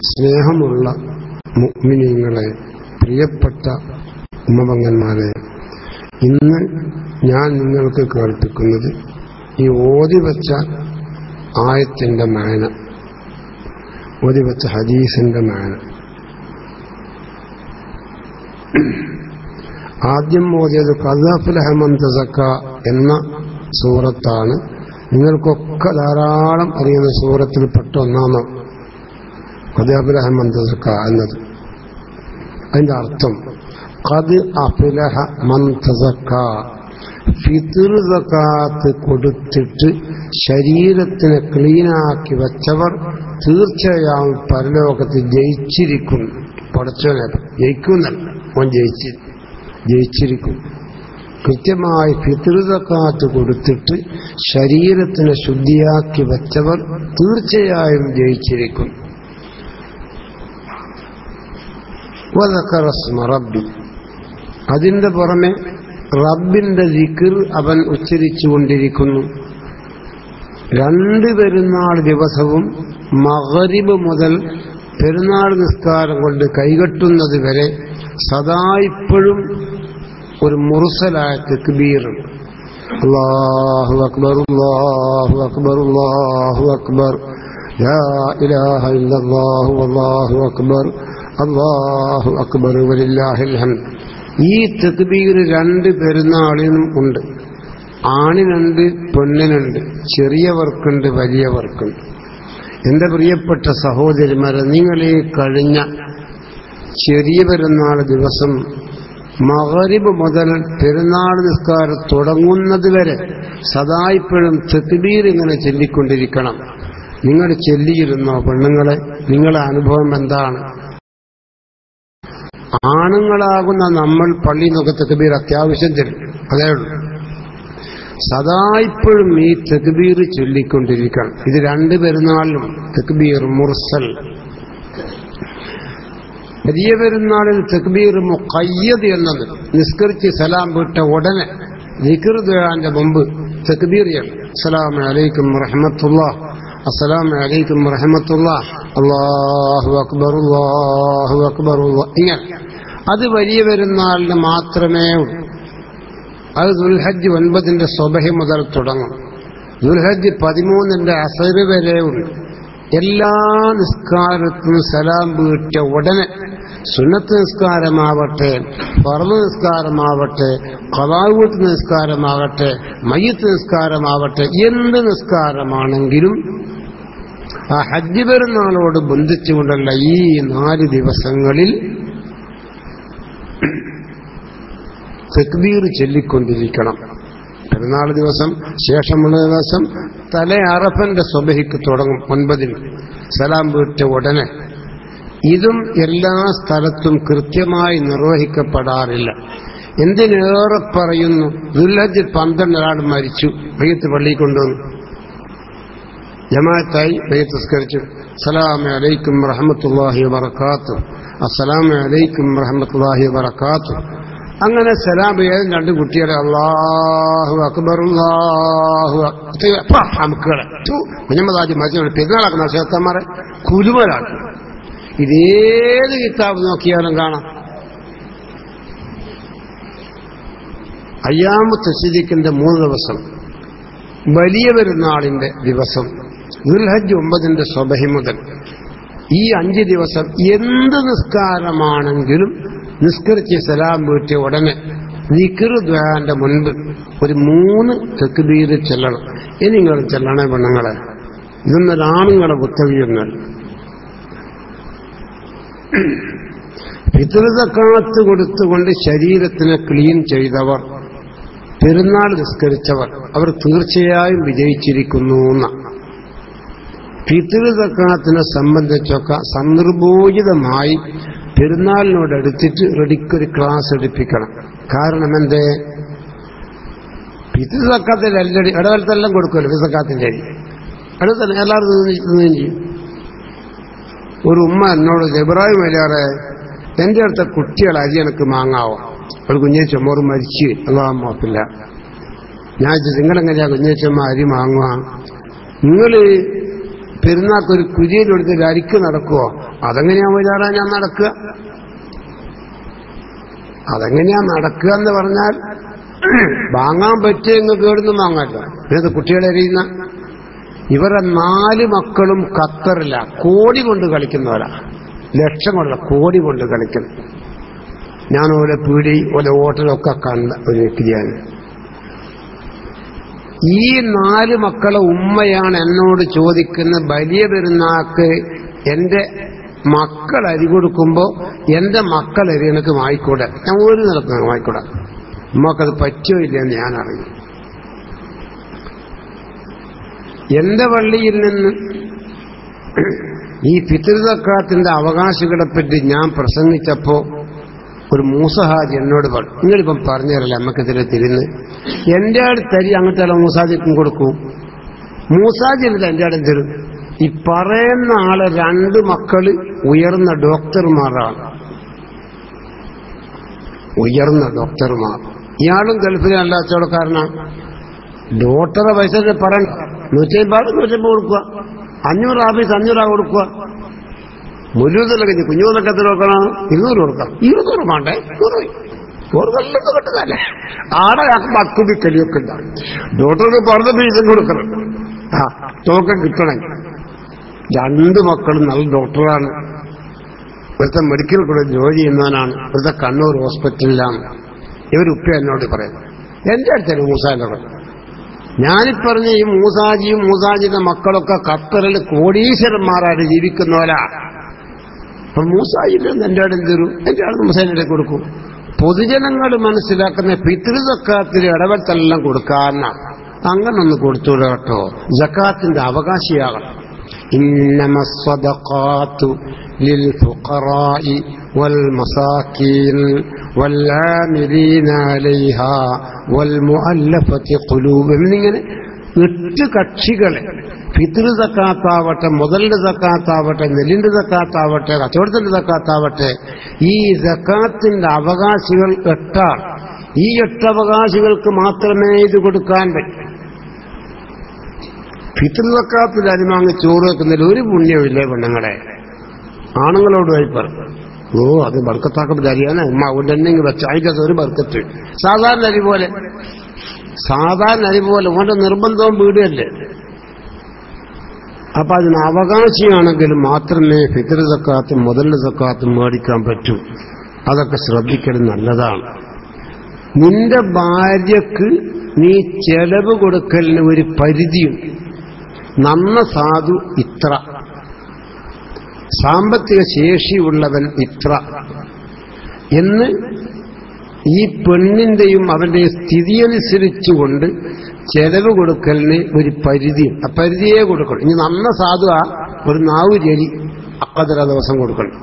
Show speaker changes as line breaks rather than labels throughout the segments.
സ്നേഹമുള്ള മുഅ്മിനീങ്ങളെ, പ്രിയപ്പെട്ട ഉമ്മപെങ്ങന്മാരെ, ഇന്ന് ഞാൻ നിങ്ങൾക്ക് കേൾപ്പിക്കുന്നത് ഈ ഓതിവെച്ച ആയത്തിന്റെ മാന, ഓതിവെച്ച ഹദീസിന്റെ മാന. ആദ്യം ഓതിയത് ഖദ് അഫ്ലഹ മൻ തസക്ക എന്ന സൂറത്താണ്. നിങ്ങൾക്കൊക്കെ ധാരാളം അറിയുന്ന സൂറത്തിൽ പെട്ട ഒന്നാണ് ഖദ് അഫ്ലഹ മൻ തസക്ക എന്നത്. അതിന്റെ അർത്ഥം ഖദ് അഫ്ലഹ മൻ തസക്ക, ഫിത്ർ സകാത്ത് കൊടുത്തിട്ട് ശരീരത്തിനെ ക്ലീനാക്കി വെച്ചവർ തീർച്ചയായും പരലോകത്ത് ജയിച്ചിരിക്കും. പടച്ചോനെ ജയിക്കുന്നല്ല, ഓൻ ജയിച്ചിരിക്കും. കൃത്യമായി ഫിത്ർ സകാത്ത് കൊടുത്തിട്ട് ശരീരത്തിനെ ശുദ്ധിയാക്കി വെച്ചവർ തീർച്ചയായും ജയിച്ചിരിക്കും. വദക്കറ സ്മ റബ്ബി, അതിന്റെ പുറമെ റബ്ബിന്റെ ദിക്ർ അവൻ ഉച്ചരിച്ചുകൊണ്ടിരിക്കുന്നു. 2 പെരുന്നാൾ ദിവസവും മഗ്രിബ് മുതൽ പെരുന്നാൾ നിസ്കാരം കൊണ്ട് കൈകെട്ടുന്നത് വരെ സദാ ഇപ്പോഴും ഒരു മുർസലായ തക്ബീർ, അല്ലാഹു അക്ബർ അല്ലാഹു അക്ബർ അല്ലാഹു അക്ബർ ലാ ഇലാഹ ഇല്ലല്ലാഹു വല്ലാഹു അക്ബർ അല്ലാഹു അക്ബർ വലില്ലാഹിൽ ഹംദ്. ഈ തക്ബീർ 2 പെരുന്നാളിനും ഉണ്ട്. ആണിനുണ്ട്, പെണ്ണിനുണ്ട്, ചെറിയവർക്കുണ്ട്, വലിയവർക്കുണ്ട്. എന്റെ പ്രിയപ്പെട്ട സഹോദരിമാരെ, നിങ്ങളീ കഴിഞ്ഞ ചെറിയ പെരുന്നാൾ ദിവസം മഗ്രിബ് മുതൽ പെരുന്നാൾ നിസ്കാരം തുടങ്ങുന്നത് വരെ സദായിപ്പോഴും തക്ബീർ ഇങ്ങനെ ചൊല്ലിക്കൊണ്ടിരിക്കണം. നിങ്ങൾ ചൊല്ലിയിരുന്നോ പെണ്ണുങ്ങളെ? നിങ്ങളുടെ അനുഭവം എന്താണ്? ആണുങ്ങളാകുന്ന നമ്മൾ പള്ളി നോക്കി തക്ബീർ അത്യാവശ്യം ചൊല്ലും, അതേ ഉള്ളൂ. സദായിപ്പോഴും ഈ തക്ബീർ ചൊല്ലിക്കൊണ്ടിരിക്കണം. ഇത് 2 പെരുന്നാളിലും തക്ബീർ മുർസൽ. വലിയ പെരുന്നാളിൽ തക്ബീർ മുഖയ്യദ് എന്നത് നിസ്കരിച്ച് സലാം വിട്ട ഉടനെ ദിക്ർ ദുആന്റെ മുമ്പ് തക്ബീർ ചെയ്യണം. അസ്സലാമു അലൈക്കും വറഹ്മത്തുള്ളാഹ്, അസ്സലാമു അലൈക്കും വറഹ്മത്തുള്ളാഹ്, അല്ലാഹു അക്ബർ അല്ലാഹു അക്ബർ. ഇങ്ങനെ അത് വലിയ പെരുന്നാളിന് മാത്രമേ ഉള്ളൂ. അത് ദുൽഹജ്ജ് 9 സുബഹി മുതൽ തുടങ്ങും. ദുൽഹജ്ജ് 13 അസർ വരെ ഉണ്ട്. എല്ലാ നിസ്കാരത്തിനും സലാം വീട്ട ഉടനെ സുന്നത്ത് നിസ്കാരമാവട്ടെ, ഫർള് നിസ്കാരമാവട്ടെ, ഖളാഅത്ത് നിസ്കാരമാകട്ടെ, മയ്യിത്ത് നിസ്കാരമാവട്ടെ, എന്ത് നിസ്കാരമാണെങ്കിലും ആ ഹജ്ജ് പെരുന്നാളോട് ബന്ധിച്ചുകൊണ്ടല്ല ഈ 4 ദിവസങ്ങളിൽ തക്ബീർ ചൊല്ലിക്കൊണ്ടിരിക്കണം. പെരുന്നാൾ ദിവസം ശേഷമുള്ള ദിവസം തലേ അറഫന്റെ സുബഹിക്ക് തുടങ്ങും 9 സലാം വീട്ട ഉടനെ. ഇതും എല്ലാ സ്ഥലത്തും കൃത്യമായി നിർവഹിക്കപ്പെടാറില്ല. എന്തിനേറെ പറയുന്നു, ദുൽഹജ്ജ് 12 ഒരാൾ മരിച്ചു, മയ്യിത്ത് പള്ളിയിൽ കൊണ്ടുവന്നു, ജമാഅത്തായി മയ്യിത്ത് നിസ്കരിച്ചു, അസ്സലാമു അലൈക്കും വറഹ്മത്തുള്ളാഹി വബറകാതുഹു, അസ്സലാമു അലൈക്കും വറഹ്മത്തുള്ളാഹി വബറകാതുഹു. അങ്ങനെ സലാം ചെയ്യാൻ 2 കുട്ടികളെ അല്ലാഹു അക്ബർ അല്ലാഹു അക്ബർ കുഞ്ഞമ്മദാജി മരിച്ചു പെരുന്നാളാക്കുന്ന ശേഖന്മാരെ കുലുമലാണ്. ഇതേത് കിതാബ് നോക്കിയാലും കാണാം. അയ്യാമു തശ്രീഖിന്റെ 3 ദിവസം, വലിയ പെരുന്നാളിന്റെ ദിവസം, ദുൽഹജ്ജ് 9 സുബഹി മുതൽ ഈ 5 ദിവസം എന്ത് നിസ്കാരമാണെങ്കിലും നിസ്കരിച്ച് സലാം വീട്ടിയ ഉടനെ ദിക്ർ ദുആന്റെ മുൻപ് ഒരു 3 തക്ബീർ ചെല്ലണം. ഇനി നിങ്ങൾ ചെല്ലണേ പെണ്ണുങ്ങളെ, ഇതൊന്നും ആണുങ്ങളെ കുത്തകയൊന്നല്ല. ഫിത്ർ സക്കാത്ത് കൊടുത്തുകൊണ്ട് ശരീരത്തിനെ ക്ലീൻ ചെയ്തവർ, പെരുന്നാൾ നിസ്കരിച്ചവർ, അവർ തീർച്ചയായും വിജയിച്ചിരിക്കുന്നു. ഫിത്ർ സക്കാത്തിനെ സംബന്ധിച്ചൊക്കെ സന്ദർഭോചിതമായി പെരുന്നാളിനോടടുത്തിട്ട് റെഡിക്കൊരു ക്ലാസ് എടുപ്പിക്കണം. കാരണം എന്തേ, ഫിത്ർ സക്കാത്തിന്റെ ഇടവലത്തെല്ലാം കൊടുക്കുമല്ലോ. ഫിത്ർ സക്കാത്തിന്റെ അടുത്തന്നെ എല്ലാവരും തിന്നുകയും ചെയ്യും. ഒരു ഉമ്മ എന്നോട്, ഇബ്രാഹിം വലിയാറെ, എന്റെ അടുത്ത കുട്ടികൾ അരി എനിക്ക് മാങ്ങാവോ? ഒരു കുഞ്ഞേച്ചമ്മ ഒരു മരിച്ച് അല്ലാഹു മാഫില്ല. ഞാൻ നിങ്ങളെങ്ങനെയാ കുഞ്ഞേച്ചമ്മ അരി വാങ്ങുക? നിങ്ങൾ പെരുന്നാൾക്കൊരു കുരിയിലെടുത്ത് അരിക്ക് നടക്കുവോ? അതെങ്ങനെയാ മൊയ്ലാറാ ഞാൻ നടക്കുക? അതെങ്ങനെയാ നടക്കുക എന്ന് പറഞ്ഞാൽ വാങ്ങാൻ പറ്റിയെന്ന് കേടുന്നു വാങ്ങാറ്റോ. ഇത് കുട്ടികളെ എറിയുന്ന ഇവരുടെ 4 മക്കളും ഖത്തറില്ല, കോടി കൊണ്ട് കളിക്കുന്നവരാ. ലക്ഷം കൊണ്ടല്ല, കോടി കൊണ്ട് കളിക്കുന്നു. ഞാൻ ഓരോ പീടി ഓരോ ഹോട്ടലൊക്കെ കണ്ട ഒരു വ്യക്തിയാണ്. ഈ 4 മക്കളെ ഉമ്മയാണ് എന്നോട് ചോദിക്കുന്ന, വലിയ പെരുന്നാക്ക് എന്റെ മക്കൾ അരി കൊടുക്കുമ്പോ എന്റെ മക്കൾ അരി എനിക്ക് വാങ്ങിക്കൂടെ? ഞാൻ ഒരു നിലത്ത് വാങ്ങിക്കൂടാ, ഉമ്മക്കത് പറ്റുമോ ഇല്ലെന്ന് ഞാൻ അറിയും. എന്റെ പള്ളിയിൽ നിന്ന് ഈ ഫിത്ർ സക്കാത്തിന്റെ അവകാശികളെപ്പറ്റി ഞാൻ പ്രസംഗിച്ചപ്പോ ഒരു മൂസഹാജി എന്നോട് പറഞ്ഞു, നിങ്ങളിപ്പം പറഞ്ഞു തരല്ലേ അമ്മക്കെതിരെ തിരിന്ന് എന്റെ അടുത്തരി അങ്ങനത്തെ മൂസാജിക്കും കൊടുക്കൂ. മൂസാജില്ല എന്റെ അടുത്ത് തരും. ഈ പറയുന്ന ആളെ 2 മക്കള് ഉയർന്ന ഡോക്ടർമാരാണ്, ഉയർന്ന ഡോക്ടർമാർ. ഇയാളും ഗൾഫിലെ നല്ല കച്ചവടക്കാരനാണ്. ഡോക്ടറെ പൈസ പറയണ്ട, 150 കൊടുക്കുക, 500 ആഫീസ് 500 കൊടുക്കുക. മുഴുവൻ കഴിഞ്ഞ് കുഞ്ഞുമൊക്കെ എത്ര കൊടുക്കണം? 200 കൊടുക്കാം. 200 വേണ്ടേ? 100 കൊല്ലൊക്കെ കിട്ടുന്നല്ലേ. ആടെ മക്കുബി കലിയൊക്കെ ഉണ്ടാവും. ഡോക്ടർക്ക് പറഞ്ഞ പൈസ കൊടുക്കണം. ടോക്കൺ കിട്ടണമെങ്കിൽ. 2 മക്കളും നല്ല ഡോക്ടറാണ്. ഇവിടുത്തെ മെഡിക്കൽ കോളേജ് ജോലി ചെയ്യുന്നവനാണ്. ഇവിടുത്തെ കണ്ണൂർ ഹോസ്പിറ്റലിലാണ്. ഇവരുപ്പ എന്നോട് പറയുന്നത്. എന്റെ അടുത്താണ് മൂസാന്റെ പറയും. ഞാനിപ്പറഞ്ഞ ഈ മൂസാജിയും മൂസാജിന്റെ മക്കളൊക്കെ ഖത്തറിൽ കോടീശ്വരന്മാരായിട്ട് ജീവിക്കുന്നവരാ. അപ്പൊ മൂസാജിന്റെ എന്റെ അടുത്ത് തരൂ, എന്റെ അടുത്ത് മൂസാജിന്റെ കൊടുക്കും. പൊതുജനങ്ങൾ മനസ്സിലാക്കുന്ന ഫിത്ർ സക്കാത്തിൽ ഇടപെട്ടെല്ലാം കൊടുക്കാനാണ്. അങ്ങനൊന്ന് കൊടുത്തൂടെ കേട്ടോ. സക്കാത്തിന്റെ അവകാശിയാകണം. إنما الصدقات للفقراء والمساكين والعاملين عليها والمؤلفة قلوبهم. ഇങ്ങനെ 8 കക്ഷികളെ ഫിത്ർ സക്കാത്താവട്ടെ, മുതലിന്റെ സക്കാത്താവട്ടെ, നെല്ലിന്റെ സക്കാത്താവട്ടെ, കച്ചവടത്തിന്റെ സക്കാത്താവട്ടെ, ഈ സക്കാത്തിന്റെ അവകാശികൾ 8 ആണ്. ഈ 8 അവകാശികൾക്ക് മാത്രമേ ഇത് കൊടുക്കാൻ പറ്റൂ. ഫിത്ർ സക്കാത്തിൽ അരിമാങ്ങ് ചോറ് വെക്കുന്നതിൽ ഒരു പുണ്യമില്ലേ പെണ്ണുങ്ങളെ? ആണുങ്ങളോടുമായി പറഞ്ഞു, ഓ അത് ബർക്കത്താക്കപ്പെട്ട അരിയാണ് ഉമ്മ, അതുകൊണ്ട് തന്നെ വെച്ച അതിൻ്റെ ഒരു ബർക്കത്ത്. സാധാരണ അരി പോലെ ഓന്റെ നിർബന്ധവും വീടുകയല്ലേ. അപ്പൊ അതിന് അവകാശിയാണെങ്കിൽ മാത്രമേ ഫിത്ർ സക്കാത്തും മുതലിന്റെ സക്കാത്തും മേടിക്കാൻ പറ്റൂ. അതൊക്കെ ശ്രദ്ധിക്കൽ നല്ലതാണ്. നിന്റെ ഭാര്യക്ക് നീ ചെലവ് കൊടുക്കലിന് ഒരു പരിധിയുണ്ട്. നന്ന സാധു ഇത്ര, സാമ്പത്തിക ശേഷിയുള്ളവൻ ഇത്ര എന്ന് ഈ പെണ്ണിന്റെയും അവന്റെ സ്ഥിതിയനുസരിച്ചുകൊണ്ട് ചെലവ് കൊടുക്കലിന് ഒരു പരിധി, ആ പരിധിയെ കൊടുക്കണം. ഇനി നന്ന സാധു ഒരു 4 ജരി അക്കതിര ദിവസം കൊടുക്കണം.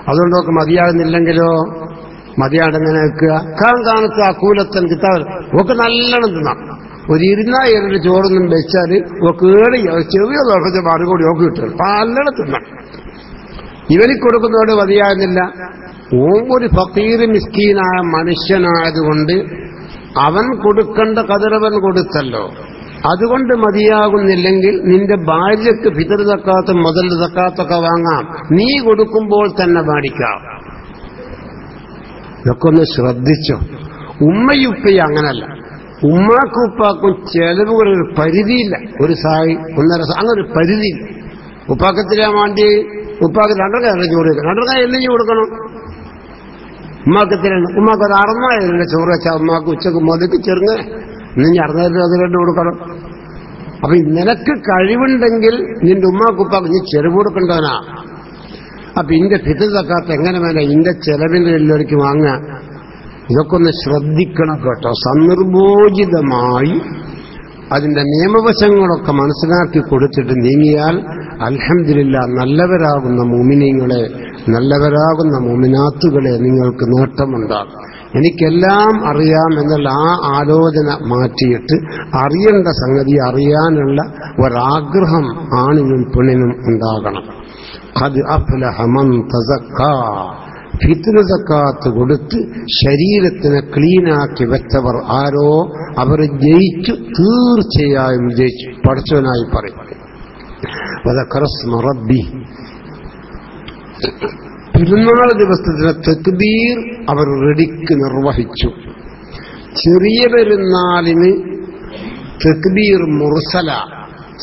അതുകൊണ്ടൊക്കെ മതിയാകുന്നില്ലെങ്കിലോ മതിയാടെങ്ങനെ വെക്കുക. കാണത്ത് അക്കൂലത്തൻ കിട്ടാൻ ഒക്കെ നല്ലോണം തിന്നാം. ഒരു 200 ചോറൊന്നും വെച്ചാൽ കേടി ചെറിയ ദോഷത്തെ മറുകൂടി ഒക്കെ കിട്ടും. നല്ലോണം തിന്നാം. ഇവനിക്ക് കൊടുക്കുന്നതോട് മതിയാകുന്നില്ല. ഒരു ഫക്കീർ മിസ്കീനായ മനുഷ്യനായതുകൊണ്ട് അവൻ കൊടുക്കേണ്ട കതിരവൻ കൊടുത്തല്ലോ. അതുകൊണ്ട് മതിയാകുന്നില്ലെങ്കിൽ നിന്റെ ഭാര്യക്ക് ഫിത്ർ സക്കാത്തും മുതൽ സക്കാത്തൊക്കെ വാങ്ങാം. നീ കൊടുക്കുമ്പോൾ തന്നെ മേടിക്കാം. ഇതൊക്കെ ഒന്ന് ശ്രദ്ധിച്ചോ. ഉമ്മയുപ്പയും അങ്ങനല്ല. ഉമ്മാക്കും ഉപ്പാക്കും ചെലവുകളൊരു പരിധിയില്ല. ഒരു സായി 1.5 അങ്ങനെ ഒരു പരിധിയില്ല. ഉപ്പാക്കത്തിലാൻ വേണ്ടി ഉപ്പാക്ക് 2 കാര്യം ചോറ് വെക്കണം. 2 കാര്യം എന്തെങ്കിലും കൊടുക്കണം. ഉമ്മാക്കത്തിലാണ് ഉമ്മാക്ക് ഒരു 600 ചോറ് വെച്ചാൽ ഉമ്മാക്ക് ഉച്ചക്ക് മുതക്ക് ചെറുങ്ങ ഇന്ന് 600 കൊടുക്കണം. അപ്പൊ നിനക്ക് കഴിവുണ്ടെങ്കിൽ നിന്റെ ഉമ്മാക്കുപ്പാക്ക് നീ ചെലവ് കൊടുക്കേണ്ടവനാ. അപ്പൊ ഇന്റെ ഫിത്ർ സക്കാത്ത് എങ്ങനെ വേണ്ട ഇന്റെ ചെലവിന്റെ എല്ലാവർക്കും വാങ്ങാം. ഇതൊക്കെ ഒന്ന് ശ്രദ്ധിക്കണം കേട്ടോ. സന്ദർഭോചിതമായി അതിന്റെ നിയമവശങ്ങളൊക്കെ മനസ്സിലാക്കി കൊടുത്തിട്ട് നീങ്ങിയാൽ അൽഹംദുലില്ലാഹ് നല്ലവരാകുന്ന മുഅ്മിനീങ്ങളെ, നല്ലവരാകുന്ന മുഅ്മിനാത്തുകളെ നിങ്ങൾക്ക് നേട്ടമുണ്ടാകും. എനിക്കെല്ലാം അറിയാം എന്നുള്ള ആ ആലോചന മാറ്റിയിട്ട് അറിയേണ്ട സംഗതി അറിയാനുള്ള ഒരാഗ്രഹം ആണിനും പെണ്ണിനും ഉണ്ടാകണം. ഖദ് അഫ്ലഹ മൻ തസക്കാ, ഫിത്ർ സക്കാത്ത് കൊടുത്ത് ശരീരത്തിനെ ക്ലീനാക്കി വെച്ചവർ ആരോ അവർ ജയിച്ചു, തീർച്ചയായും ജയിച്ചു. പഠിച്ചവനായി പറയും. വദക്കറ സ്മ റബ്ബി. പെരുന്നാൾ ദിവസത്തിലെ തക്ബീർ അവർ റെഡിക്ക് നിർവഹിച്ചു. ചെറിയ പെരുന്നാളിന് തക്ബീർ മുർസല,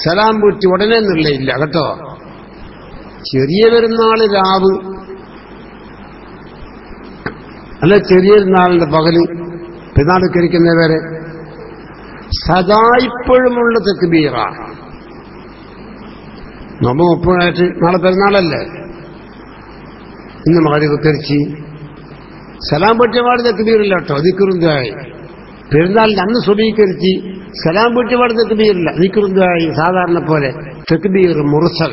സലാം പൂറ്റി ഉടനെ നിന്നില്ല കേട്ടോ. ചെറിയ പെരുന്നാള് രാവ് അല്ല, ചെറിയ പെരുന്നാളിന്റെ പകല് പെരുന്നാൾ കരിക്കുന്നവരെ സദാ ഇപ്പോഴുമുള്ള തക്ബീറാണ്. നോമ്പ് 30 നാളെ പെരുന്നാളല്ലേ, ഇന്ന് മഗ്‌രിബ് കരിച്ച് സലാം പൊട്ടിയപാട് തക്ബീറില്ല കേട്ടോ, ദിക്റുന്തായി. പെരുന്നാളിന് അന്ന് സുബീകരിച്ച് സലാം പൊട്ടിയപാട് തക്ബീറില്ല, ദിക്റുന്തായി. സാധാരണ പോലെ തക്ബീർ മുർസൽ,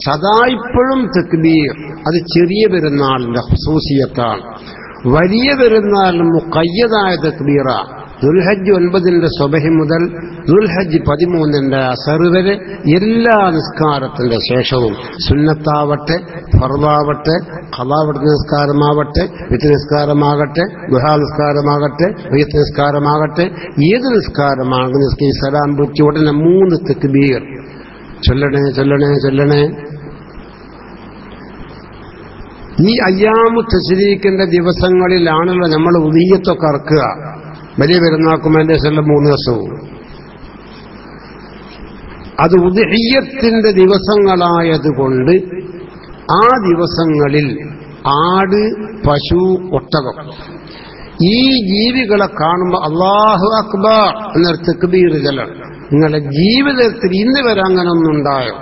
സദാ ഇപ്പോഴും തക്ബീർ. അത് ചെറിയ പെരുന്നാളിന്റെ ഖുസൂസിയത്താണ്. വലിയ പെരുന്നാളിന് മുഖയ്യദായ തക്ബീറ. ദുൽഹജ്ജ് 9 സുബഹി മുതൽ ദുൽഹജ്ജ് 13 അസർ വരെ എല്ലാ നിസ്കാരത്തിന്റെ ശേഷവും സുന്നത്താവട്ടെ, ഫർദാവട്ടെ, ഖളാവട്ടെ നിസ്കാരമാവട്ടെ, വിത്ത് നിസ്കാരമാകട്ടെ, ദുഹാ നിസ്കാരമാകട്ടെ, വയ്യത്ത് നിസ്കാരമാകട്ടെ, ഏത് നിസ്കാരമാകട്ടെ സലാം പൂറ്റി ഉടനെ 3 തക്ബീർ ചൊല്ലണേ ചൊല്ലണേ ചൊല്ലണേ. ഈ അയ്യാമു തശ്രീക്കിന്റെ ദിവസങ്ങളിലാണല്ലോ നമ്മൾ ഉദിയ്യത്തൊക്കെ ഇറക്കുക. വലിയ പെരുന്നാക്കും അതിന്റെ ശേഷം 3 ദിവസവും. അത് ഉദ്ഹിയ്യത്തിന്റെ ദിവസങ്ങളായതുകൊണ്ട് ആ ദിവസങ്ങളിൽ ആട്, പശു, ഒട്ടകം ഈ ജീവികളെ കാണുമ്പോൾ അല്ലാഹു അക്ബർ എന്നൊരു തക്ബീർ ചൊല്ലണം. നിങ്ങളുടെ ജീവിതത്തിൽ ഇന്ന് വരെ അങ്ങനെ ഒന്നുണ്ടായോ?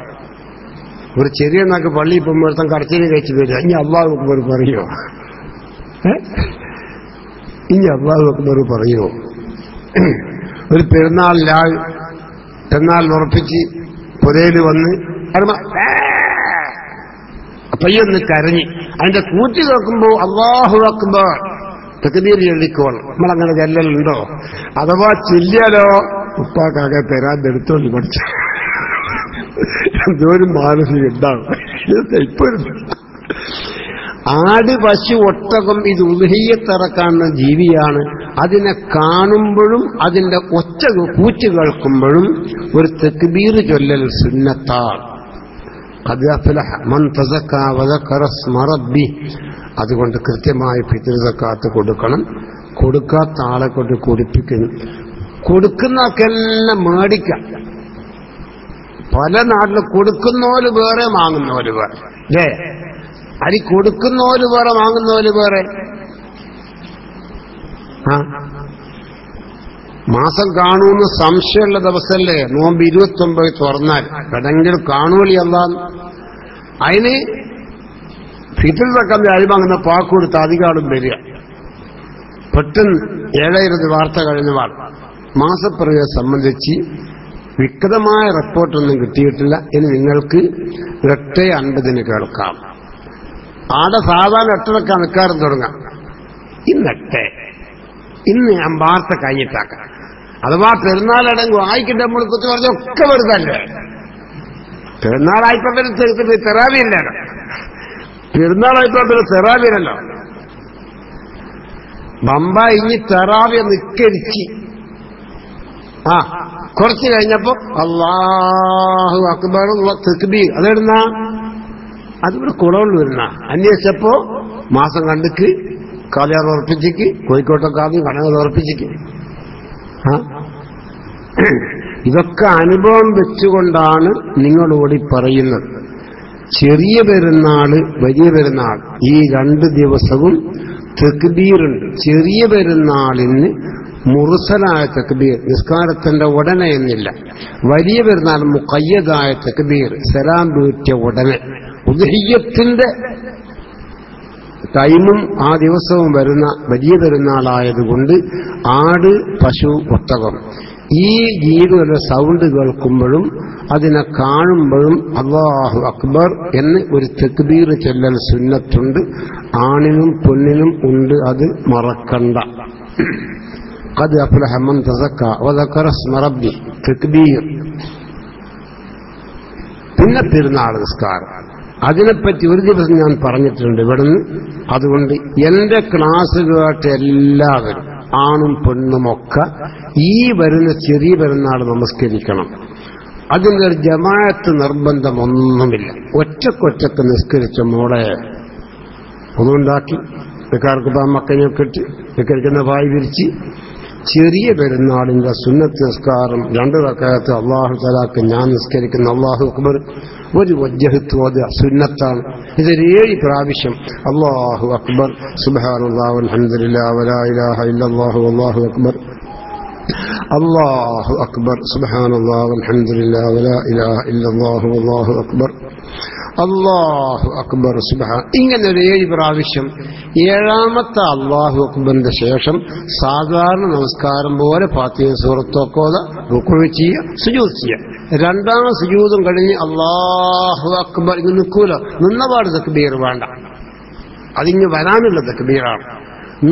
ഒരു ചെറിയ നാക്ക് പള്ളി പോകുമ്പോഴത്തെ കടച്ചിന് കഴിച്ചു വരിക, ഇനി അല്ലാഹു അക്ബർ പറയോ? ഇനി അല്ലാഹു അക്ബർ പറയോ? ഒരു പെരുന്നാൾ ഉറപ്പിച്ച് പുരയില് വന്ന് പയ്യൊന്ന് കരഞ്ഞ് അതിന്റെ കൂറ്റി കേൾക്കുമ്പോ അല്ലാഹു അക്ബർ തക്ബീർ ചൊല്ലിക്കോളും. നമ്മളങ്ങനെ ചെല്ലലുണ്ടോ? അഥവാ ചെല്ലിയാലോ ഉപ്പാക്കാകെ തരാൻ എടുത്തോണ്ട് പഠിച്ചു എന്തോരും മാനസികം ഉണ്ടാവും. ഇപ്പോഴും ആട്, പശു, ഒട്ടകം ഇത് ഉദ്ഹിയ്യത്തിറക്കാവുന്ന ജീവിയാണ്. അതിനെ കാണുമ്പോഴും അതിന്റെ കൂറ്റ് കേൾക്കുമ്പോഴും ഒരു തക്ബീർ ചൊല്ലൽ സുന്നത്താണ്. ഖദ് അഫ്ലഹ മൻ തസക്ക വദക്കറ സ്മ റബ്ബി. അതുകൊണ്ട് കൃത്യമായി ഫിത്ർ സക്കാത്ത് കൊടുക്കണം. കൊടുക്കാത്ത ആളെ കൊണ്ട് കൊടുപ്പിക്കുന്നു. കൊടുക്കുന്നവർക്കെല്ലാം മേടിക്കാം. പല നാട്ടിൽ കൊടുക്കുന്നവര് വേറെ, വാങ്ങുന്നവര് വേറെ അല്ലേ? അരി കൊടുക്കുന്നവര് വേറെ, വാങ്ങുന്നവര് വേറെ. മാസം കാണൂന്ന് സംശയമുള്ള ദിവസമല്ലേ നോമ്പ് 29 തുറന്നാൽ എവിടെങ്കിലും കാണുവളി അല്ലാന്ന്. അതിന് ഫിത്ർ സക്കാത്ത് അരി വാങ്ങുന്ന പാക്ക് കൊടുത്ത് അധികാളും വരിക. പെട്ടെന്ന് 7 വാർത്ത കഴിഞ്ഞ മാസപ്പിറവിയെ സംബന്ധിച്ച് വ്യക്തമായ റിപ്പോർട്ടൊന്നും കിട്ടിയിട്ടില്ല. ഇനി നിങ്ങൾക്ക് 8:50 കേൾക്കാം. ആടെ സാധാരണ 8:00 നിൽക്കാറും തുടങ്ങാം. ഇന്ന് ഞാൻ വാർത്ത കഴിഞ്ഞിട്ടാക്കാം. അഥവാ പെരുന്നാളടങ്ങ് വായിക്കിട്ട് നമ്മൾ കുത്തി പറഞ്ഞൊക്കെ വെറുതല്ലേ. പെരുന്നാളായിപ്പോഴത്തെ തെറാവിയില്ലല്ലോ. പെരുന്നാളായിപ്പോഴത്തെ തെറാവിയില്ലല്ലോ. ബമ്പ ഇനി തെറാവിയെ നിക്കരിച്ച് കുറച്ച് കഴിഞ്ഞപ്പോ അല്ലാഹു അക്ബർ തക്ബീർ അതെടുന്ന അതിവിടെ കുളവുള്ളൂ വരുന്ന അന്വേഷിച്ചപ്പോ മാസം കണ്ടിക്ക് കാലിയാർ ഉറപ്പിച്ചിക്ക്, കോഴിക്കോട്ടൊക്കെ ആദ്യം കടങ്ങൾ ഉറപ്പിച്ചിക്ക്. ഇതൊക്കെ അനുഭവം വെച്ചുകൊണ്ടാണ് നിങ്ങളോട് പറയുന്നത്. ചെറിയ പെരുന്നാള്, വലിയ പെരുന്നാൾ ഈ 2 ദിവസവും തക്ബീറുണ്ട്. ചെറിയ പെരുന്നാളിന് മുർസലായ തക്ബീർ നിസ്കാരത്തിന്റെ ഉടനെ എന്നില്ല. വലിയ പെരുന്നാൾ മുഖയ്യദായ തക്ബീർ സലാം വീട്ടിയ ഉടനെ. ഉദ്ഹിയ്യത്തിന്റെ ടൈമും ആ ദിവസവും വരുന്ന വലിയ പെരുന്നാളായതുകൊണ്ട് ആട്, പശു, ഒട്ടകം ഈ ജീവികളുടെ സൗണ്ട് കേൾക്കുമ്പോഴും അതിനെ കാണുമ്പോഴും അല്ലാഹു അക്ബർ എന്ന് ഒരു തക്ബീർ ചൊല്ലൽ സുന്നത്തുണ്ട്. ആണിനും പെണ്ണിനും ഉണ്ട്, അത് മറക്കണ്ട. ഖദ് അഫ്ലഹ മൻ തസക്ക വദക്കറ സ്മ റബ്ബി തക്ബീർ. പിന്നെ പെരുന്നാൾ നിസ്കാരം, അതിനെപ്പറ്റി ഒരു ദിവസം ഞാൻ പറഞ്ഞിട്ടുണ്ട് ഇവിടുന്ന്. അതുകൊണ്ട് എന്റെ ക്ലാസ് കേട്ട എല്ലാവരും ആണും പെണ്ണുമൊക്കെ ഈ വരുന്ന ചെറിയ പെരുന്നാൾ നമസ്കരിക്കണം. അതിന്റെ ഒരു ജമാഅത്ത് നിർബന്ധമൊന്നുമില്ല. ഒറ്റക്കൊറ്റക്ക് നിസ്കരിച്ച മോളെ ഒന്നുണ്ടാക്കി നിക്കാർക്ക് മക്കനെയൊക്കെ ഇട്ട് നിക്കരിക്കുന്ന വായി വിരിച്ച് ചെറിയ പെരുന്നാളിന്റെ സുന്നത്ത് നിസ്കാരം 2 റക്അത്ത് അല്ലാഹു തആലാക്ക് ഞാൻ നിസ്കരിക്കുന്ന അല്ലാഹു അക്ബർ ഒരു വജ്ഹത്ത് ഓതുക സുന്നത്താണ്. ഇതൊരു 7 പ്രാവശ്യം അല്ലാഹു അക്ബർ സുബ്ഹാനല്ലാഹി വൽഹംദുലില്ലാഹി വലാ ഇലാഹ ഇല്ലല്ലാഹു വല്ലാഹു അക്ബർ അല്ലാഹു അക്ബർ സുബ്ഹാനല്ലാഹി വൽഹംദുലില്ലാഹി വലാ ഇലാഹ ഇല്ലല്ലാഹു വല്ലാഹു അക്ബർ അല്ലാഹു അക്ബർ സുബ്ഹാൻ. ഇങ്ങനെ ഒരു 7 പ്രാവശ്യം. 7ാമത്തെ അല്ലാഹു അക്ബറിന്റെ ശേഷം സാധാരണ നമസ്കാരം പോലെ ഫാത്തിഹ സൂറത്തൊക്കെ റുക്കൂ ചെയ്യുക, സുജൂദ് ചെയ്യുക. 2ാം സുജൂദും കഴിഞ്ഞ് അല്ലാഹു അക്ബർ ഇങ്ങ് നിൽക്കൂല. നിന്നപാട് തക്ബീർ വേണ്ട, അതിങ്ങ് വരാനുള്ള തക്ബീറാണ്.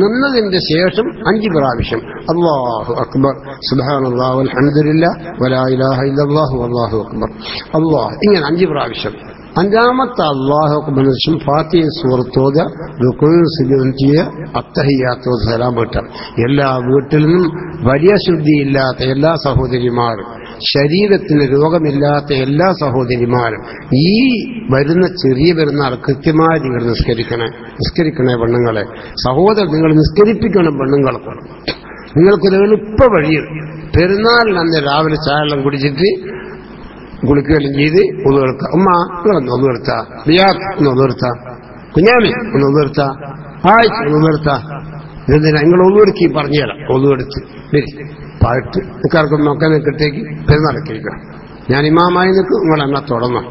നിന്നതിന്റെ ശേഷം 5 പ്രാവശ്യം അല്ലാഹു അക്ബർ സുബ്ഹാനല്ലാഹി വൽഹംദുലില്ലാഹി വലാ ഇലാഹ ഇല്ലല്ലാഹു വല്ലാഹു അക്ബർ അല്ലാഹ്. ഇങ്ങനെ 5 പ്രാവശ്യം. 5ാമത്തെ അല്ലാഹു അക്ബറിന് ശേഷം ഫാത്തിഹ സൂറത്തോതുക, റുകൂഉ സുജൂദ് ചെയ്യുക, അത്തഹിയ്യാത്ത് സലാം വീട്ടുക. എല്ലാ വീട്ടിൽ നിന്നും വലിയ ശുദ്ധിയില്ലാത്ത എല്ലാ സഹോദരിമാരും, ശരീരത്തിന് രോഗമില്ലാത്ത എല്ലാ സഹോദരിമാരും ഈ വരുന്ന ചെറിയ പെരുന്നാൾ കൃത്യമായി നിങ്ങൾ നിസ്കരിക്കണേ പെണ്ണുങ്ങളെ. സഹോദരൻ നിങ്ങൾ നിസ്കരിപ്പിക്കണം പെണ്ണുങ്ങൾക്ക്. നിങ്ങൾക്കൊരു എളുപ്പ വഴിയുണ്ട്. പെരുന്നാളിന് അന്ന് രാവിലെ ചായവെള്ളം കുടിച്ചിട്ട് കുളിക്കുകയും ചെയ്ത് ഒന്നുകൊടുത്ത ഉമ്മ നിങ്ങളൊന്ന് ഒന്നുകൊടുത്ത, ബിയാത്ത് ഒന്ന് ഒന്നുകൊടുത്ത, കുഞ്ഞാമി ഒന്ന് ഒന്നുകൊടുത്ത, ആഴ്ച ഒന്നുകൊടുത്ത. ഇതെന്തിനാ നിങ്ങൾ ഒന്നുകൊടുക്കി പറഞ്ഞു തരാം. ഒന്നുകൊടുത്ത് വരി പാട്ട് നിൽക്കാർക്കും നോക്കാൻ കിട്ടേക്ക് പെരുന്നാളൊക്കെയിരിക്കണം. ഞാൻ ഇമാമായി നിൽക്കും, നിങ്ങൾ എന്നാ തുടങ്ങാം.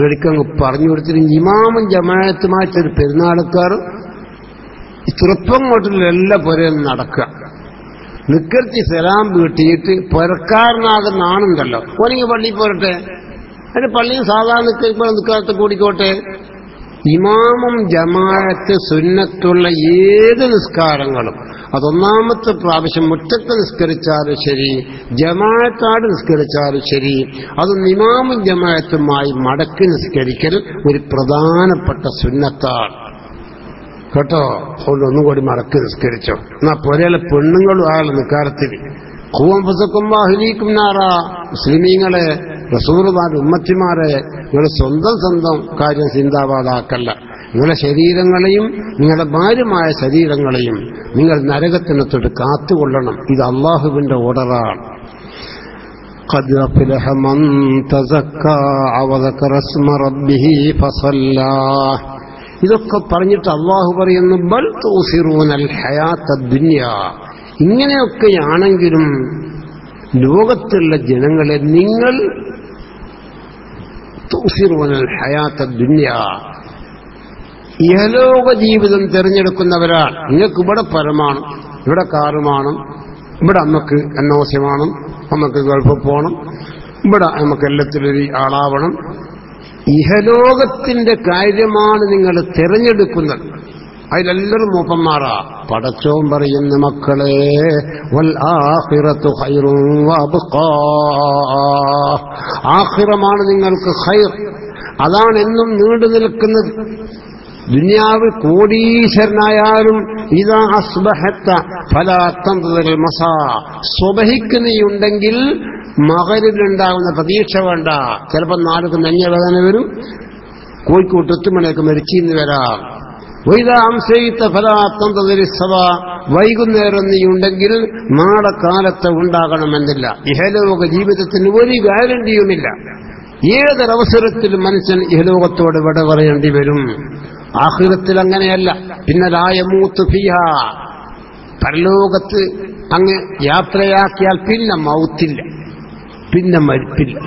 ഒരിക്കങ്ങ് പറഞ്ഞു കൊടുത്തിട്ട് ഇമാമും ജമാഅത്തുമായിട്ടൊരു പെരുന്നാൾക്കാർ ചെറുപ്പം കൊണ്ടുള്ള എല്ലാ പുരയും നടക്കുക. നിക്കർത്തി സലാം വീട്ടിയിട്ട് പുരക്കാരനാകുന്ന ആണുണ്ടല്ലോ, ഓനെങ്കിൽ പള്ളിയിൽ പോരട്ടെ. അതിന് പള്ളിയിൽ സാധാരണ നിൽക്കാത്ത കൂടിക്കോട്ടെ. ഇമാമും ജമാഅത്ത് സുന്നത്തുള്ള ഏത് നിസ്കാരങ്ങളും അതൊന്നാമത്തെ പ്രാവശ്യം മുറ്റത്ത് നിസ്കരിച്ചാലും ശരി, ജമാഅത്താട് നിസ്കരിച്ചാലും ശരി, അതൊന്ന് ഇമാമും ജമാഅത്തുമായി മടക്കി നിസ്കരിക്കൽ ഒരു പ്രധാനപ്പെട്ട സുന്നത്താണ് കേട്ടോ. അതുകൊണ്ട് ഒന്നുകൂടി മടക്കി നിസ്കരിച്ചോ. എന്നാ പുരയിലെ പെണ്ണുങ്ങളും ആയാലും നിക്കാരത്തിൽ കൂവമ്പസക്കും നാറാ. മുസ്ലിമീങ്ങളെ, റസൂലുള്ളാഹിന്റെ ഉമ്മത്തിമാരെ, നിങ്ങൾ സ്വന്തം കാര്യം ചിന്താവാതാക്കല്ല. നിങ്ങളുടെ ശരീരങ്ങളെയും നിങ്ങളുടെ ഭാര്യമായ ശരീരങ്ങളെയും നിങ്ങൾ നരകത്തിന് തൊട്ട് കാത്തുകൊള്ളണം. ഇത് അള്ളാഹുവിന്റെ ഓർഡറാണ്. ഖദ് അഫ്ലഹ മൻ തസക്കാ വദകറ ഇസ്മ റബ്ബിഹി ഫസല്ലാ. ഇതൊക്കെ പറഞ്ഞിട്ട് അള്ളാഹു പറയുന്നു ബൽ തൂസിറൂനൽ ഹയാത്തദ് ദുനിയാ. ഇങ്ങനെയൊക്കെയാണെങ്കിലും ലോകത്തുള്ള ജനങ്ങളെ നിങ്ങൾ തൂസിറൂനൽ ഹയാത്തദ് ദുനിയാ, ഇഹലോക ജീവിതം തിരഞ്ഞെടുക്കുന്നവരാണ്. നിങ്ങൾക്ക് ഇവിടെ പരമാണ്, ഇവിടെ കാറുമാണ്, ഇവിടെ അമ്മക്ക് അന്നോസ്യമാണ്, അമ്മക്ക് ഗൾഫിൽ പോകണം, ഇവിടെ നമുക്ക് എല്ലാത്തിലൊരു ആളാവണം. ഇഹലോകത്തിന്റെ കാര്യമാണ് നിങ്ങൾ തിരഞ്ഞെടുക്കുന്നത്. അതിലെല്ലാവരും മൂപ്പന്മാരാ. പടച്ചോൻ പറയുന്ന മക്കളെ വൽ ആഖിറത്തു ഖൈറുൻ വഅബ്ഖാ. ആഖിറമാണ് നിങ്ങൾക്ക് ഖൈർ, അതാണ് എന്നും നീണ്ടു നിൽക്കുന്നത്. ദുനിയാവ് കോടീശ്വരനായാലും ഇതാ അസ്ബഹത്ത ഫലാ തൻതദിൽ മസാ. സ്വബഹിക്ക് നീയുണ്ടെങ്കിൽ മഗ്‌രിബിലുണ്ടാകുന്ന പ്രതീക്ഷ വേണ്ട. ചിലപ്പോൾ 4 നെഞ്ഞവേദന വരും, കോഴിക്കോട്ട് 8 മണിയൊക്കെ മരിച്ചിന്ന് വരാം. വൈദാ അംസൈത ഫലാ തൻതദിൽ സവാ. വൈകുന്നേരം നീയുണ്ടെങ്കിൽ നാളെ കാലത്ത് ഉണ്ടാകണമെന്നില്ല. ഇഹലോക ജീവിതത്തിന് ഒരു ഗ്യാരണ്ടിയുമില്ല. ഏതൊരവസരത്തിലും മനുഷ്യൻ ഇഹലോകത്തോട് വിട പറയേണ്ടി വരും. ആഖിറത്തിൽ അങ്ങനെയല്ല. പിന്നെ ലാ യമൂതു ഫിഹാ. പരലോകത്ത് അങ്ങ് യാത്രയാക്കിയാൽ പിന്നെ മൗത്തില്ല, പിന്നെ മരിപ്പില്ല.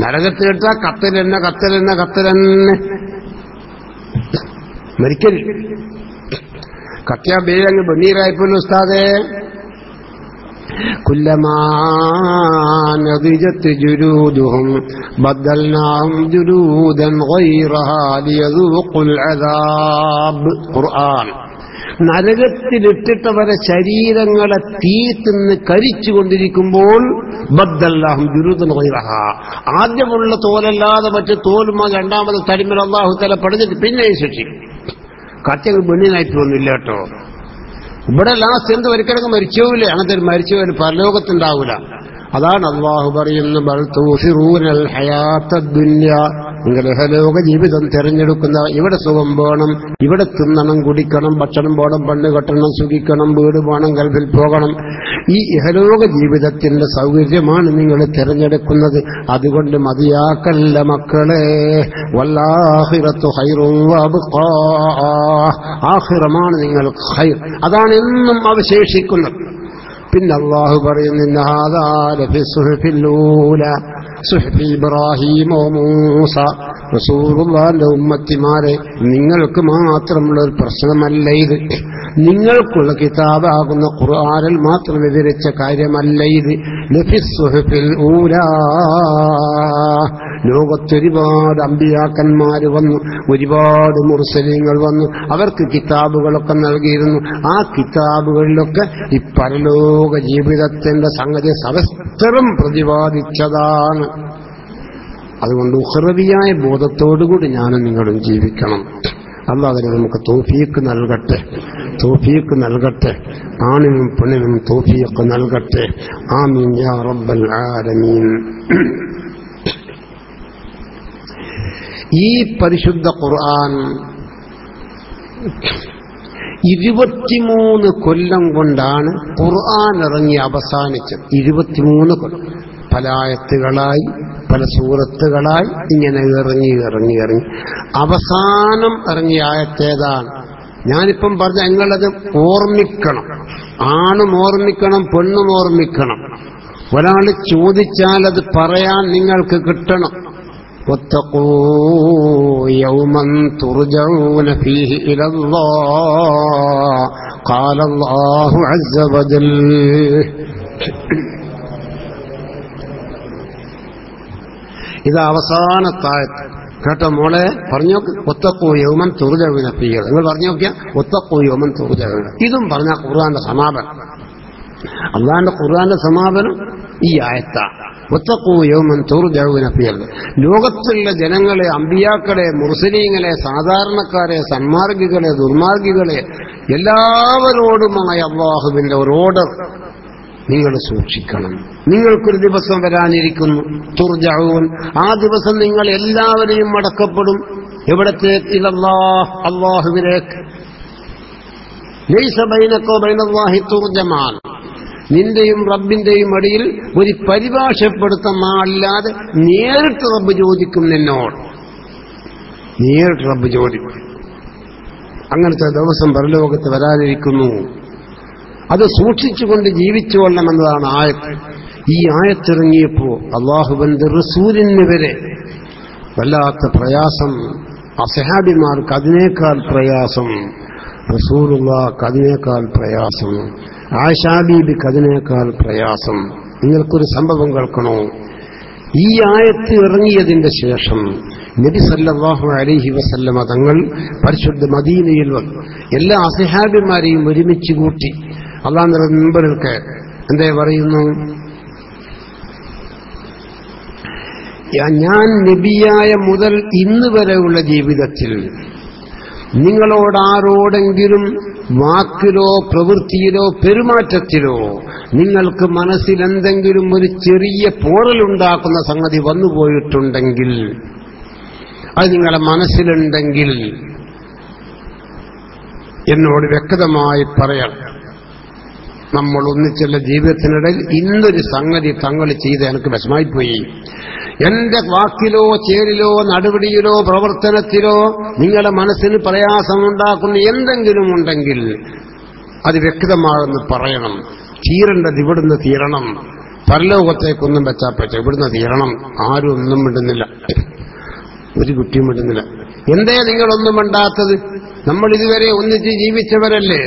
നരകത്തിൽ എടുത്താൽ കത്തലെന്നെ മരിക്കലില്ല. കത്തിയാ ബേങ്ങ് ബണ്ണീരായിപ്പോലും ഉസ്താദേ. കുല്ലമാ നദിജത് ജുലൂദുഹും ബദൽനാഹും ജുലൂദൻ ഗൈറഹാ ലിയദൂഖുൽ അദാബ്. ഖുർആൻ. നരകത്തിലിട്ടിട്ടവരെ ശരീരങ്ങളെ തീ തിന്ന് കരിച്ചുകൊണ്ടിരിക്കുമ്പോൾ ബദ്ദല്ലാഹും ജുലൂദൻ ഗൈറഹാ. ആദ്യമുള്ള തോലല്ലാതെ മറ്റു തോലുമാ രണ്ടാമത് തടിമൽ അല്ലാഹു തആല പഠിച്ചിട്ട് പിന്നെയും ശിക്ഷിക്കും. കത്തിയങ്ങ് പെണ്ണിനായിട്ട് ഒന്നുമില്ല കേട്ടോ. ഇവിടെ ലാസ്റ്റ് എന്ത് ഒരിക്കലും മരിച്ചോവില്ലേ? അങ്ങനത്തെ ഒരു മരിച്ചവര് പരലോകത്തുണ്ടാവൂല. അതാണ് അല്ലാഹു പറയുന്നു ബൽ തൂസിറൂനൽ ഹയാത്തദ് ദുനിയ, നിങ്ങൾ ഇഹലോക ജീവിതം തിരഞ്ഞെടുക്കുന്ന, ഇവിടെ സുഖം വേണം, ഇവിടെ തിന്നണം, കുടിക്കണം, ഭക്ഷണം വേണം, പെണ്ണ് കെട്ടണം, സുഖിക്കണം, വീട് വേണം, ഗൾഫിൽ പോകണം, ഈ ഇഹലോക ജീവിതത്തിന്റെ സൗകര്യമാണ് നിങ്ങൾ തിരഞ്ഞെടുക്കുന്നത്. അതുകൊണ്ട് മതിയാക്കല്ല മക്കളെ. വല്ലാഹിറത്തു ഖൈറുൻ വഅബ്ഖാ, ആഖിറമാണ് നിങ്ങൾക്ക് ഖൈർ, അതാണ് എന്നും അവശേഷിക്കുന്നത്. പിന്നെ അല്ലാഹു പറയുന്നു ഇന്ന ഹാദാ ലഫി സുഹഫിൽ ഊല സുഹഫി ഇബ്രാഹീമ വമൂസ. റസൂലുള്ളാഹിന്റെ ഉമ്മത്തിമാരെ, നിങ്ങൾക്ക് മാത്രമുള്ള ഒരു പ്രശ്നമല്ല ഇത്, നിങ്ങൾക്കുള്ള കിതാബാകുന്ന ഖുർആനിൽ മാത്രം വിവരിച്ച കാര്യമല്ല ഇത്. ലഫി സുഹഫിൽ ഊല, ലോകത്തൊരുപാട് അമ്പിയാക്കന്മാർ വന്നു, ഒരുപാട് മുർസലീങ്ങൾ വന്നു, അവർക്ക് കിതാബുകളൊക്കെ നൽകിയിരുന്നു. ആ കിതാബുകളിലൊക്കെ ഈ പരലോക ജീവിതത്തിന്റെ സംഗതി സവിസ്തരം പ്രതിപാദിച്ചതാണ്. അതുകൊണ്ട് ഉഖ്റവിയായ ബോധത്തോടുകൂടി ഞാനും നിങ്ങളും ജീവിക്കണം. അല്ലാഹു അതിന് നമുക്ക് തൗഫീഖ് നൽകട്ടെ, തൗഫീഖ് നൽകട്ടെ, ആണിനും പെണ്ണിനും തൗഫീഖ് നൽകട്ടെ. ആമീൻ യാ റബ്ബൽ ആലമീൻ. ഈ പരിശുദ്ധ ഖുർആൻ 23 കൊല്ലം കൊണ്ടാണ് ഖുർആൻ ഇറങ്ങി അവസാനിച്ചത്. 23 കൊല്ലം, പല ആയത്തുകളായി, പല സൂറത്തുകളായി ഇങ്ങനെ ഇറങ്ങി ഇറങ്ങി ഇറങ്ങി അവസാനം ഇറങ്ങിയ ആയത്തേതാണ്. ഞാനിപ്പം പറഞ്ഞ നിങ്ങളത് ഓർമ്മിക്കണം. ആണും ഓർമ്മിക്കണം, പെണ്ണും ഓർമ്മിക്കണം. ഒരാൾ ചോദിച്ചാൽ അത് പറയാൻ നിങ്ങൾക്ക് കിട്ടണം. واتقوا يوما ترجعون فيه إلى الله قال الله عز وجل. ഇത് അവസാനത്തായത് കേട്ടോ മോളെ, പറഞ്ഞു നോക്ക്. ഒത്തക്കൂ യൗമൻ തുർജഊന ഫീഹി, നിങ്ങൾ പറഞ്ഞു നോക്കിയാ ഒത്തക്കൂ യൗമൻ തുർജഊന. ഇതും പറഞ്ഞ ഖുർആന്റെ സമാപനം, അല്ലാഹുവിന്റെ ഖുർആന്റെ സമാപനം ഈ ആയത്താണ്. ഒത്തക്കൂ യൗമൻ തുർജഊന ഫീഹി. ലോകത്തുള്ള ജനങ്ങളെ, അമ്പിയാക്കളെ, മുർസലീങ്ങളെ, സാധാരണക്കാരെ, സന്മാർഗികളെ, ദുർമാർഗികളെ എല്ലാവരോടുമായ അല്ലാഹുവിന്റെ ഒരു ഓർഡർ നിങ്ങൾ സൂക്ഷിക്കണം. നിങ്ങൾക്കൊരു ദിവസം വരാനിരിക്കുന്നു, തുർജഊൻ, ആ ദിവസം നിങ്ങൾ എല്ലാവരെയും മടക്കപ്പെടും. എവിടത്തേക്ക്? ഇലല്ലാഹ്, അല്ലാഹുവിലേക്ക്. ലൈസ ബൈനക വബൈനല്ലാഹി തുർജമാൻ, നിന്റെയും റബ്ബിന്റെയും ഇടയിൽ ഒരു പരിഭാഷപ്പെടുത്തുന്ന അല്ലാതെ നേരിട്ട് റബ്ബ് ചോദിക്കും നിന്നോട്, നേരിട്ട് റബ്ബ് ചോദിക്കും. അങ്ങനത്തെ ദിവസം പരലോകത്ത് വരാനിരിക്കുന്നു. അത് സൂക്ഷിച്ചുകൊണ്ട് ജീവിച്ചു കൊള്ളണമെന്നതാണ് ആയത്ത്. ഈ ആയത്തിറങ്ങിയപ്പോ അല്ലാഹുവിന്റെ റസൂലിന് വരെ വല്ലാത്ത പ്രയാസം, അസ്ഹാബിമാർക്ക് അതിനേക്കാൾ പ്രയാസം, റസൂലുള്ളാഹിക്ക് അതിനേക്കാൾ പ്രയാസം, ആയിഷാ ബീബിക്ക് അതിനേക്കാൾ പ്രയാസം. നിങ്ങൾക്കൊരു സംഭവം കേൾക്കണോ? ഈ ആയത്ത് ഇറങ്ങിയതിന്റെ ശേഷം നബി സല്ലല്ലാഹു അലൈഹി വസല്ലമ തങ്ങൾ പരിശുദ്ധ മദീനയിൽ വന്നു എല്ലാ അസ്ഹാബിമാരെയും ഒരുമിച്ച് കൂട്ടി അല്ലാഹുവിന്റെ മുമ്പിൽക്ക് എന്തേ പറയുന്നു? ഞാൻ നബിയായ മുതൽ ഇന്ന് വരെയുള്ള ജീവിതത്തിൽ നിങ്ങളോടാരോടെങ്കിലും വാക്കിലോ പ്രവൃത്തിയിലോ പെരുമാറ്റത്തിലോ നിങ്ങൾക്ക് മനസ്സിൽ എന്തെങ്കിലും ഒരു ചെറിയ പോറലുണ്ടാക്കുന്ന സംഗതി വന്നുപോയിട്ടുണ്ടെങ്കിൽ, അത് നിങ്ങളുടെ മനസ്സിലുണ്ടെങ്കിൽ എന്നോട് വ്യക്തമായി പറയാം. നമ്മൾ ഒന്നിച്ചുള്ള ജീവിതത്തിനിടയിൽ ഇന്നൊരു സംഗതി തങ്ങൾ ചെയ്ത് എനിക്ക് വിഷമായിപ്പോയി, എന്റെ വാക്കിലോ ചേരിലോ നടപടിയിലോ പ്രവർത്തനത്തിലോ നിങ്ങളുടെ മനസ്സിന് പ്രയാസമുണ്ടാക്കുന്ന എന്തെങ്കിലും ഉണ്ടെങ്കിൽ അത് വ്യക്തമാണെന്ന് പറയണം. തീരേണ്ടത് ഇവിടുന്ന് തീരണം. പരലോകത്തേക്കൊന്നും വെച്ചാൽ പറ്റും, ഇവിടുന്ന് തീരണം. ആരും ഒന്നും മിണ്ടുന്നില്ല, ഒരു കുട്ടിയും മിണ്ടുന്നില്ല. എന്തേ നിങ്ങളൊന്നും മിണ്ടാത്തത്? നമ്മൾ ഇതുവരെ ഒന്നിച്ച് ജീവിച്ചവരല്ലേ,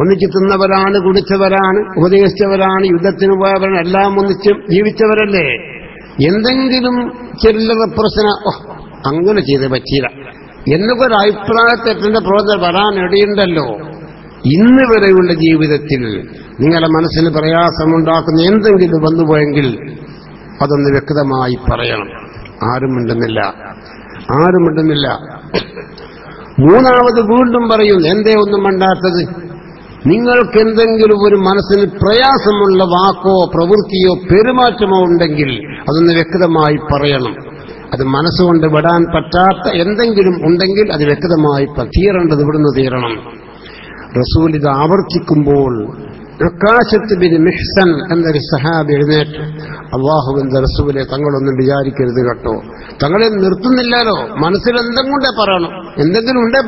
ഒന്നിച്ച് തിന്നവരാണ്, കുടിച്ചവരാണ്, ഉപദേശിച്ചവരാണ്, യുദ്ധത്തിന് പോയവരാണ്, എല്ലാം ഒന്നിച്ച് ജീവിച്ചവരല്ലേ. എന്തെങ്കിലും ചില്ലറ പ്രശ്നം അങ്ങനെ ചെയ്ത് പറ്റിയില്ല എന്നൊക്കെ ഒരു അഭിപ്രായത്തെറ്റിന്റെ പ്രവർത്തനം വരാനിടയുണ്ടല്ലോ. ഇന്ന് വരെയുള്ള ജീവിതത്തിൽ നിങ്ങളുടെ മനസ്സിന് പ്രയാസമുണ്ടാക്കുന്ന എന്തെങ്കിലും വന്നുപോയെങ്കിൽ അതൊന്ന് വ്യക്തമായി പറയണം. ആരും മിണ്ടുന്നില്ല, ആരും മിണ്ടുന്നില്ല. മൂന്നാമത് വീണ്ടും പറയുന്നു, എന്തേ ഒന്നും മിണ്ടാത്തത്? നിങ്ങൾക്ക് എന്തെങ്കിലും ഒരു മനസ്സിന് പ്രയാസമുള്ള വാക്കോ പ്രവൃത്തിയോ പെരുമാറ്റമോ ഉണ്ടെങ്കിൽ അതൊന്ന് വ്യക്തമായി പറയണം. അത് മനസ്സുകൊണ്ട് വിടാൻ പറ്റാത്ത എന്തെങ്കിലും ഉണ്ടെങ്കിൽ അത് വ്യക്തമായി തീരേണ്ടത് ഇവിടുന്ന് തീരണം. റസൂൽ ഇത് ആവർത്തിക്കുമ്പോൾ ഉക്കാശത്ത് ബിൻ മിഹ്സൻ എന്നൊരു സഹാബി എഴുന്നേറ്റ്, അല്ലാഹുവിന്റെ റസൂലെ, തങ്ങളൊന്നും വിചാരിക്കരുത് കേട്ടോ, തങ്ങളെ നിർത്തുന്നില്ലല്ലോ, മനസ്സിൽ എന്തെങ്കിലും ഉണ്ടേ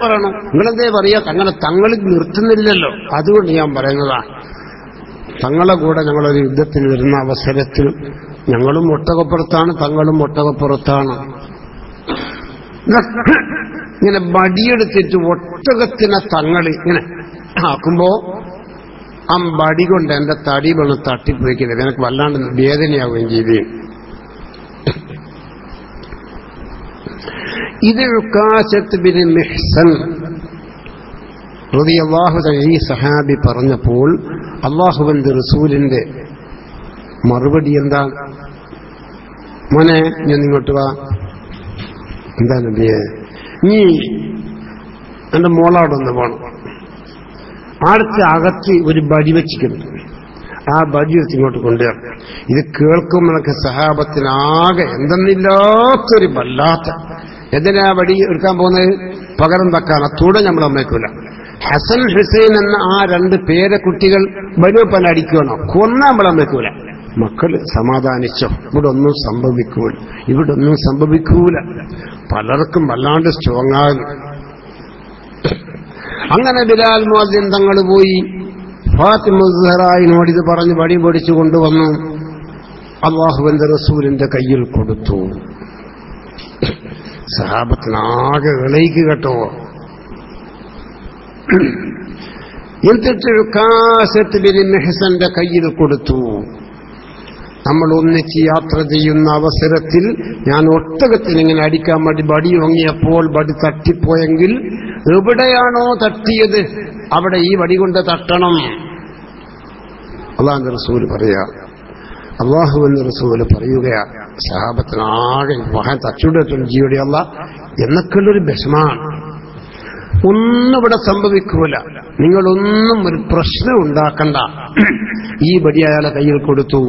പറയണം. നിങ്ങളെന്തേ പറയാ, തങ്ങളിൽ നിർത്തുന്നില്ലല്ലോ, അതുകൊണ്ട് ഞാൻ പറയുന്നതാ. തങ്ങളെ കൂടെ ഞങ്ങളൊരു യുദ്ധത്തിന് വരുന്ന അവസരത്തിൽ ഞങ്ങളും ഒട്ടകപ്പുറത്താണ്, തങ്ങളും ഒട്ടകപ്പുറത്താണ്. ഇങ്ങനെ വടിയെടുത്തിട്ട് ഒട്ടകത്തിനെ തങ്ങൾ ഇങ്ങനെ ആക്കുമ്പോ ആ വടി കൊണ്ട് എന്റെ തടി വീണ് തട്ടിപ്പോയിക്കുന്നത് എനിക്ക് വല്ലാണ്ട് വേദനയാവുകയും ചെയ്തു. ഇത് ഉക്കാശത്ത് ബിൻ മിഹ്സൻ റളിയല്ലാഹു അൻഹു ഈ സഹാബി പറഞ്ഞപ്പോൾ അല്ലാഹുവിന്റെ റസൂലിന്റെ മറുപടി എന്താ? മോനെ, ഞാൻ ഇങ്ങോട്ട് വാ. എന്താ നബിയെ? നീ എന്റെ മോളോടൊന്ന് പോണം. അടുത്ത അകത്ത് ഒരു ബടി വെച്ചിട്ടുണ്ട്. ആ ബടി വെച്ച് ഇങ്ങോട്ട് കൊണ്ടുവരണം. ഇത് കേൾക്കുമ്പോഴൊക്കെ സഹാബത്തിനാകെ എന്തെന്നില്ലാത്തൊരു വല്ലാത്ത, എന്തിനാ വടി എടുക്കാൻ പോകുന്നത്? പകരം തക്കാൻ. അത്തൂടെ നമ്മൾ അമ്മയ്ക്കൂല. ഹസൻ ഹുസൈൻ എന്ന ആ 2 പേരക്കുട്ടികൾ ബനുപ്പൻ അടിക്കണോ, കൊന്നാൻ നമ്മൾ അമ്മയ്ക്കൂല. മക്കള് സമാധാനിച്ചോ, ഇവിടെ ഒന്നും സംഭവിക്കൂല. പലർക്കും വല്ലാണ്ട് സ്ട്രോങ് ആകുന്നു. അങ്ങനെ ബിലാൽ മുഅദ്ദിൻ തങ്ങൾ പോയി ഫാത്തിമ സുഹറായിനോട് ഇത് പറഞ്ഞ് വടി പൊടിച്ചു കൊണ്ടുവന്നു. അല്ലാഹുവിന്റെ റസൂലിന്റെ കയ്യിൽ കൊടുത്തു. സഹാബത്തിനാകെ ഇളയിക്ക് കേട്ടോ. എന്നിട്ട് ഉക്കാശത്ത് ബിൻ മിഹ്സന്റെ കയ്യിൽ കൊടുത്തു. നമ്മൾ ഒന്നിച്ച് യാത്ര ചെയ്യുന്ന അവസരത്തിൽ ഞാൻ ഒട്ടകത്തിന് ഇങ്ങനെ അടിക്കാൻ വേണ്ടി ബടി വാങ്ങിയപ്പോൾ ബടി തട്ടിപ്പോയെങ്കിൽ എവിടെയാണോ തട്ടിയത് അവിടെ ഈ വടി കൊണ്ട് തട്ടണം. അല്ലാഹുവിന്റെ റസൂൽ പറയാ, അല്ലാഹുവിന്റെ റസൂൽ പറയുകയാ, സഹാബത്തിനാകെ മഹാൻ തച്ചുടേറ്റും ജീവടി അല്ല എന്നൊക്കെയുള്ളൊരു വിഷമാണ്. ഒന്നും ഇവിടെ സംഭവിക്കൂല, നിങ്ങളൊന്നും ഒരു പ്രശ്നം ഉണ്ടാക്കണ്ട. ഈ വടി അയാളെ കയ്യിൽ കൊടുത്തു.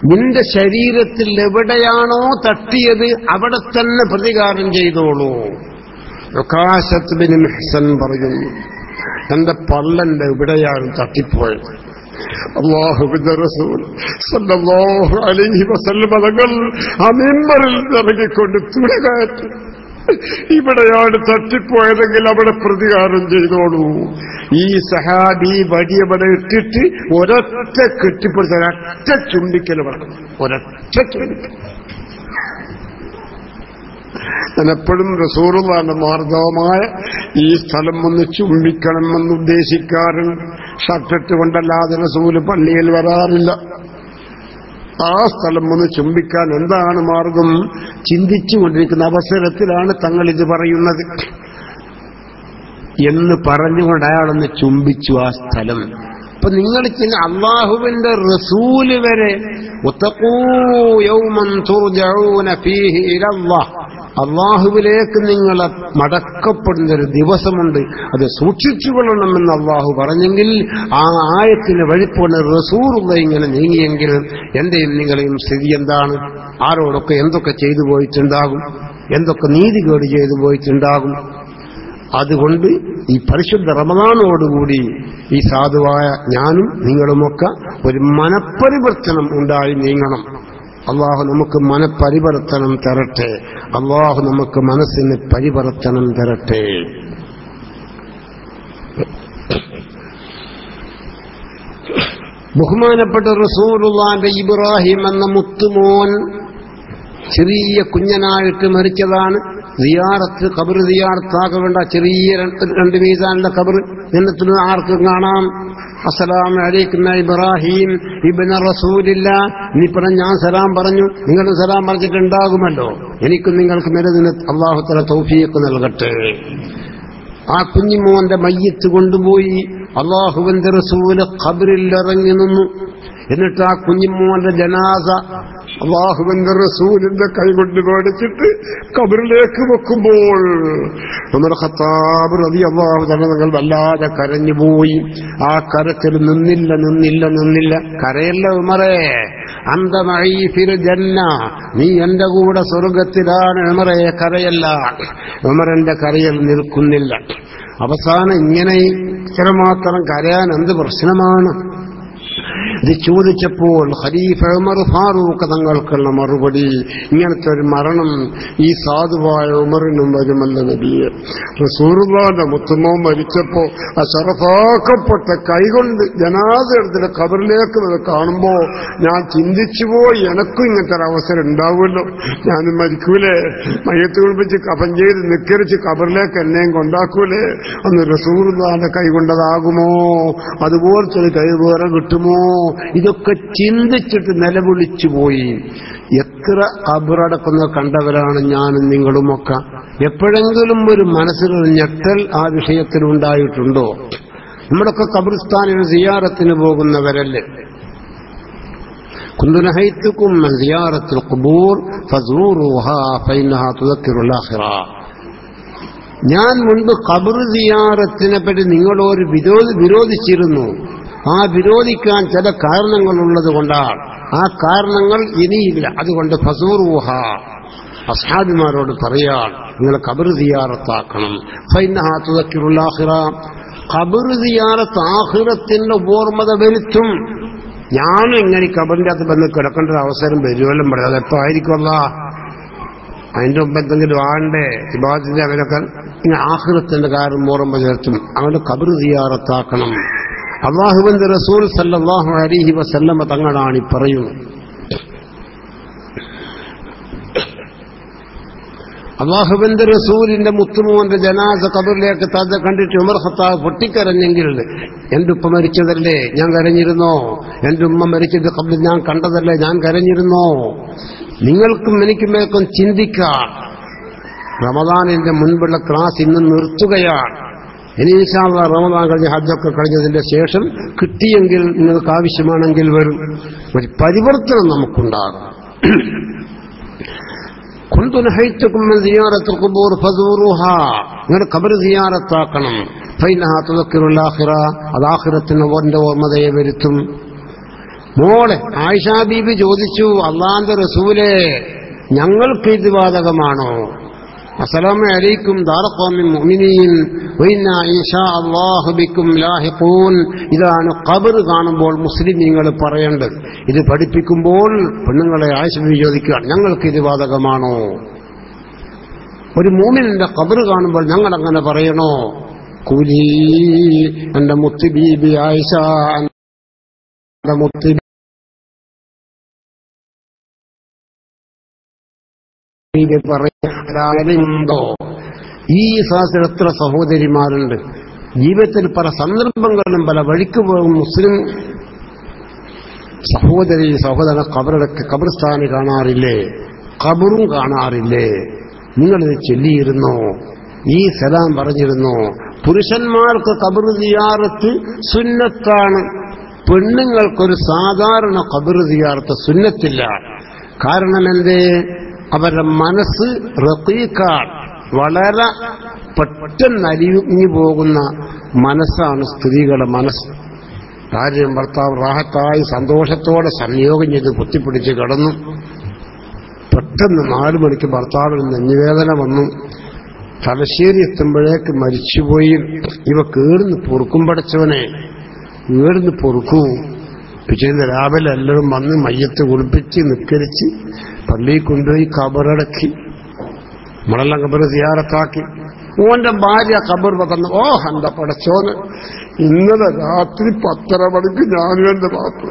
നിന്റെ ശരീരത്തിൽ എവിടെയാണോ തട്ടിയത് അവിടെ തന്നെ പ്രതികാരം ചെയ്തോളൂ. ഉക്കാശത്ത് ബിൻ മിഹ്സൻ പറയുന്നു, എന്റെ പള്ളന്റെ എവിടെയാണ് തട്ടിപ്പോയത്. അല്ലാഹുവിന്റെ റസൂൽ സല്ലല്ലാഹു അലൈഹി വസല്ലം തങ്ങൾ ആ മിമ്പറിൽ ഇറങ്ങിക്കൊണ്ട് തുണികാറ്റ്, ഇവിടെയാണ് തട്ടിപ്പോയതെങ്കിൽ അവിടെ പ്രതികാരം ചെയ്തോളൂ. ഈ സഹാബി വടിയവിടെ ഇട്ടിട്ട് ഒരൊറ്റ കെട്ടിപ്പിടിച്ച ഒരൊറ്റ ചുംബിക്കൽ പറഞ്ഞു. ഒരൊറ്റ ചുംബിക്കൽ. ഞാൻ എപ്പോഴും റസൂലുള്ളാഹിന്റെ മാർദ്ദവമായ ഈ സ്ഥലം ഒന്ന് ചുംബിക്കണമെന്ന് ഉദ്ദേശിക്കാറുണ്ട്. ഷർട്ടിട്ട് കൊണ്ടല്ലാതെ റസൂല് പള്ളിയിൽ വരാറില്ല. ആ സ്ഥലം ഒന്ന് ചുംബിക്കാൻ എന്താണ് മാർഗം ചിന്തിച്ചുകൊണ്ടിരിക്കുന്ന അവസരത്തിലാണ് തങ്ങൾ ഇത് പറയുന്നത് എന്ന് പറഞ്ഞുകൊണ്ട് അയാളൊന്ന് ചുംബിച്ചു ആ സ്ഥലം. അപ്പൊ നിങ്ങൾ അല്ലാഹുവിന്റെ റസൂല് വരെ ഉത്തഖൂ യൗമൻ തുർജഊന ഫീഹി ഇലല്ലാഹ്, അള്ളാഹുവിലേക്ക് നിങ്ങളെ മടക്കപ്പെടുന്നൊരു ദിവസമുണ്ട്, അത് സൂക്ഷിച്ചുകൊള്ളണമെന്ന് അള്ളാഹു പറഞ്ഞെങ്കിൽ ആ ആയത്തിന് വഴിപ്പോണ് റസൂലുള്ള ഇങ്ങനെ നീങ്ങിയെങ്കിൽ എന്റെയും നിങ്ങളെയും സ്ഥിതി എന്താണ്? ആരോടൊക്കെ എന്തൊക്കെ ചെയ്തു പോയിട്ടുണ്ടാകും, എന്തൊക്കെ നീതികേട് ചെയ്തു പോയിട്ടുണ്ടാകും. അതുകൊണ്ട് ഈ പരിശുദ്ധ റമദാനോടുകൂടി ഈ സാധുവായ ഞാനും നിങ്ങളുമൊക്കെ ഒരു മനപരിവർത്തനം ഉണ്ടായി നീങ്ങണം. അള്ളാഹു നമുക്ക് മനപരിവർത്തനം തരട്ടെ. അള്ളാഹു നമുക്ക് മനസ്സിന് പരിവർത്തനം തരട്ടെ. ബഹുമാനപ്പെട്ട റസൂലുള്ളാഹിന്റെ ഇബ്രാഹിം എന്ന മുത്തുമോൻ ചെറിയ കുഞ്ഞനായിട്ട് മരിച്ചതാണ്. സിയാറത്ത്, ഖബർ സിയാറത്താക വേണ്ട, ചെറിയ 2 മീസാനുള്ള ഖബർ ജന്നത്തിൽ ആർക്കും കാണാം. അസ്സലാമു അലൈക്കും ഇബ്രാഹിം ഇബ്ന റസൂലില്ലാ. ഇനിയിപ്പം ഞാൻ സലാം പറഞ്ഞു, നിങ്ങളും സലാം പറഞ്ഞിട്ടുണ്ടാകുമല്ലോ. എനിക്കും നിങ്ങൾക്ക് നിലനിന്ന് അല്ലാഹു തആല തൗഫീഖ് നൽകട്ടെ. ആ കുഞ്ഞിമോന്റെ മയ്യത്ത് കൊണ്ടുപോയി അല്ലാഹുവിന്റെ റസൂല് ഖബറിൽ ഇറങ്ങി നിന്നു. എന്നിട്ട് ആ കുഞ്ഞിമോന്റെ ജനാസ അല്ലാഹുവിന്റെ റസൂലിന്റെ കൈകൊണ്ട് മേടിച്ചിട്ട് ഖബറിലേക്ക് വെക്കുമ്പോൾ ഉമർ ഖത്താബ് റളിയല്ലാഹു അൻഹു തങ്ങൾ വല്ലാതെ കരഞ്ഞുപോയി. ആ കരച്ചിൽ നിന്നില്ല. കരയല്ല ഉമറേ, അന്ത മഈ ഫിൽ ജന്ന, നീ എന്റെ കൂടെ സ്വർഗത്തിലാണ് ഉമറേ, കരയല്ല. ഉമറിന്റെ കരയൽ നിൽക്കുന്നില്ല. അവസാനം ഇങ്ങനെ ഇത്രമാത്രം കരയാൻ എന്ത് പ്രശ്നമാണ്? ഇത് ചോദിച്ചപ്പോൾ ഖലീഫ ഉമർ ഫാറൂഖ് തങ്ങൾക്കുള്ള മറുപടി, ഇങ്ങനത്തെ ഒരു മരണം ഈ സാധുവായ ഉമറിനും വരുമല്ല നബിയെ. റസൂലുള്ളാഹിന്റെ മുത്തുമോ മരിച്ചപ്പോ ആ ശറഫാക്കപ്പെട്ട കൈകൊണ്ട് ജനാസ എടുത്തിട്ട് ഖബറിലേക്ക് കാണുമ്പോ ഞാൻ ചിന്തിച്ചുപോയി, എനക്കും ഇങ്ങനത്തെ ഒരു അവസരം ഉണ്ടാവുമല്ലോ, ഞാനും മരിക്കൂലേ, മയ്യത്ത് കുളിപ്പിച്ച് കഫൻ ചെയ്ത് നിക്കരിച്ച് ഖബറിലേക്ക് എന്നെയും കൊണ്ടാക്കൂലേ, അന്ന് റസൂലുള്ളാഹിന്റെ കൈ കൊണ്ടതാകുമോ, അതുപോലത്തെ ഒരു കൈ വേറെ കിട്ടുമോ? ഇതൊക്കെ ചിന്തിച്ചിട്ട് നിലവിളിച്ചു പോയി. എത്ര ഖബറടക്കുന്നത് കണ്ടവരാണ് ഞാനും നിങ്ങളുമൊക്കെ. എപ്പോഴെങ്കിലും ഒരു മനസ്സിലൊരു ഞെട്ടൽ ആ വിഷയത്തിലുണ്ടായിട്ടുണ്ടോ? നമ്മുടെയൊക്കെ ഖബർസ്ഥാനിൽ സിയാറത്തിന് പോകുന്നവരല്ലേ. കുന്തു നഹൈതുകും അൻ സിയാറത്തുൽ ഖുബൂർ ഫസൂറുഹാ ഫഇന്നഹാ തുദക്കിറുൽ ആഖിറ. ഞാൻ മുൻപ് ഖബർ സിയാറത്തിനെ പറ്റി നിങ്ങളോട് വിരോധിച്ചിരുന്നു. ആ വിരോധിക്കാൻ ചില കാരണങ്ങളുള്ളത് കൊണ്ടാണ്. ആ കാരണങ്ങൾ ഇനിയില്ല. അതുകൊണ്ട് ഫസൂറുഹ, അസ്ഹാബിമാരോട് പറയാൻ നിങ്ങൾ ഖബർ സിയാറത്താക്കണം. ഫഇന്നഹാ തുദക്കിറുൽ ആഖിറ. ഖബർ സിയാറത്ത് ആഖിറത്തിന്റെ ഓർമ്മത വരുത്തും. ഞാനും ഇങ്ങനെ ഖബറിന്റെ അകത്ത് വന്ന് കിടക്കേണ്ട ഒരു അവസരം വരുമല്ലോ പറയാം. അതെപ്പോ ആയിരിക്കുമല്ല, അതിന്റെ മുമ്പ് എന്തെങ്കിലും ആണ്ടേ ഇബാദത്തിന്റെ അവരൊക്കെ ഇങ്ങനെ ആഖിറത്തിന്റെ കാര്യം ഓർമ്മ ചേർത്തും. അങ്ങനെ ഖബർ സിയാറത്താക്കണം. അല്ലാഹുവിന്റെ റസൂൽ സല്ലല്ലാഹു അലൈഹി വസല്ലമ തങ്ങളാണ് ഈ പറയുന്നത്. അല്ലാഹുവിന്റെ റസൂലിന്റെ മുത്തുമോന്റെ ജനാസ ഖബറിലേക്ക് താഴെ കണ്ടിട്ട് ഉമർ ഖത്താബ് പൊട്ടിക്കരഞ്ഞെങ്കിൽ, എന്റെ ഉപ്പ മരിച്ചതല്ലേ ഞാൻ കരഞ്ഞിരുന്നോ, എന്റെ ഉമ്മ മരിച്ചത് ഖബറിൽ ഞാൻ കണ്ടതല്ലേ ഞാൻ കരഞ്ഞിരുന്നോ? നിങ്ങൾക്കും എനിക്കുമേക്കും ചിന്തിക്കാം. റമദാനിന്റെ മുൻപുള്ള ക്ലാസ് ഇന്ന് നിർത്തുകയാണ്. ഇനി ഇൻഷാ അല്ലാഹ് റമദാൻ കഴിഞ്ഞ് ഹജ്ജൊക്കെ കഴിഞ്ഞതിന്റെ ശേഷം കിട്ടിയെങ്കിൽ നിങ്ങൾക്ക് ആവശ്യമാണെങ്കിൽ വരും. ഒരു പരിവർത്തനം നമുക്കുണ്ടാകും. കുന്തു നഹൈതുകും അൻ സിയാറത്തുൽ ഖുബൂർ ഫസൂറുഹാ, നിങ്ങൾ ഖബർ സിയാറത്താക്കണം. ഫഇന്നഹാ തുദക്കിറുൽ ആഖിറ, അത് ആഖിറത്തിന്റെ ഓർമ്മതയെ വരുത്തും. മോളെ ആയിഷ ബീബി ചോദിച്ചു, അല്ലാഹുവിന്റെ റസൂലേ, ഞങ്ങൾക്ക് ഇത് ബാധകമാണോ? അസ്സലാമു അലൈക്കും ദാറ ഖൗമിൻ മുഅ്മിനീൻ വഇന്നാ ഇൻഷാ അല്ലാഹു ബിക്കും ലാഹിഖൂൻ. ഇതാണ് ഖബർ കാണുമ്പോൾ മുസ്ലിമീങ്ങൾ പറയേണ്ടത്. ഇത് പഠിപ്പിക്കുമ്പോൾ പെണ്ണുങ്ങളെ ആയിഷ ബീബി ചോദിക്കുകയാണ്, ഞങ്ങൾക്ക് ഇത് ബാധകമാണോ? ഒരു മുഅ്മിനിന്റെ ഖബർ കാണുമ്പോൾ ഞങ്ങൾ അങ്ങനെ പറയണോ? കുലി, എന്റെ മുത്ത് ബീബി ആയിഷ, എന്റെ മുത്ത് പറയാനുണ്ടോ? ഈ സാഹചര്യത്തിൽ എത്ര സഹോദരിമാരുണ്ട്. ജീവിതത്തിൽ പല സന്ദർഭങ്ങളിലും പല വഴിക്ക് പോകും മുസ്ലിം സഹോദരൻ ഖബർസ്ഥാനി കാണാറില്ലേ? ഖബറും കാണാറില്ലേ? നിങ്ങളിത് ചൊല്ലിയിരുന്നോ? ഈ സലാം പറഞ്ഞിരുന്നോ? പുരുഷന്മാർക്ക് ഖബർ സിയാറത്ത് സുന്നത്താണ്. പെണ്ണുങ്ങൾക്കൊരു സാധാരണ ഖബർ സിയാറത്ത് സുന്നത്തില്ല. കാരണം എന്തേ? അവരുടെ മനസ്സ് റഖീഖാണ്, വളരെ പെട്ടെന്ന് അലിഞ്ഞു പോകുന്ന മനസ്സാണ് സ്ത്രീകളുടെ മനസ്സ്. ഭാര്യയും ഭർത്താവ് റാഹത്തായി സന്തോഷത്തോടെ സംയോഗം ചെയ്ത് കുത്തിപ്പിടിച്ച് കിടന്നു. പെട്ടെന്ന് 4 മണിക്ക് ഭർത്താവിന് നെഞ്ഞുവേദന വന്നു. തലശ്ശേരി എത്തുമ്പോഴേക്ക് മരിച്ചുപോയി. ഇവ കേടുന്ന് പൊറുക്കും പടച്ചവനെ, കേടുന്ന് പൊറുക്കൂ. പിറ്റേന്ന് രാവിലെ എല്ലാവരും വന്ന് മയ്യത്ത് കുളിപ്പിച്ച് നിസ്കരിച്ച് പള്ളിയിൽ കൊണ്ടുപോയി ഖബറടക്കി. നമ്മളെല്ലാം ഖബർ സിയാറത്താക്കി. ഓന്റെ ഭാര്യ ഖബർ വന്നു. ഓ എന്റെ പടച്ചോന്, ഇന്നലെ രാത്രി 10:30 മണിക്ക് ഞാനും എന്റെ മാപ്പിള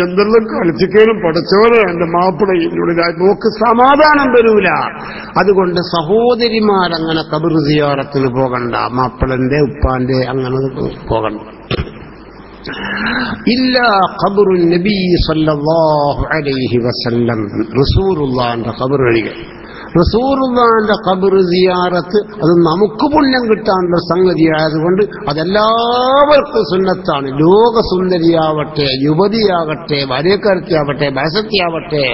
എന്തെല്ലാം കളിച്ചിക്കേനും പടച്ചോന് എന്റെ മാപ്പിള എന്നോട് നോക്ക് സമാധാനം വരൂല. അതുകൊണ്ട് സഹോദരിമാരങ്ങനെ ഖബർ സിയാറത്തിന് പോകണ്ട. മാപ്പിളന്റെ ഉപ്പാന്റെ അങ്ങനെ പോകണ്ട. ഇല്ല ഖബറുൻ നബി സല്ലല്ലാഹു അലൈഹി വസല്ലം, റസൂലുള്ളാഹിന്റെ ഖബർ ഒഴികെ. റസൂലുള്ളാഹിന്റെ ഖബർ സിയാറത്ത് അത് നമുക്ക് പുണ്യം കിട്ടാനുള്ള സംഗതിയായതുകൊണ്ട് അതെല്ലാവർക്കും സുന്നത്താണ്. ലോകസുന്ദരിയാവട്ടെ, യുവതിയാകട്ടെ, ഭാര്യക്കാരത്തിയാവട്ടെ, ബാസത്തിയാവട്ടെ,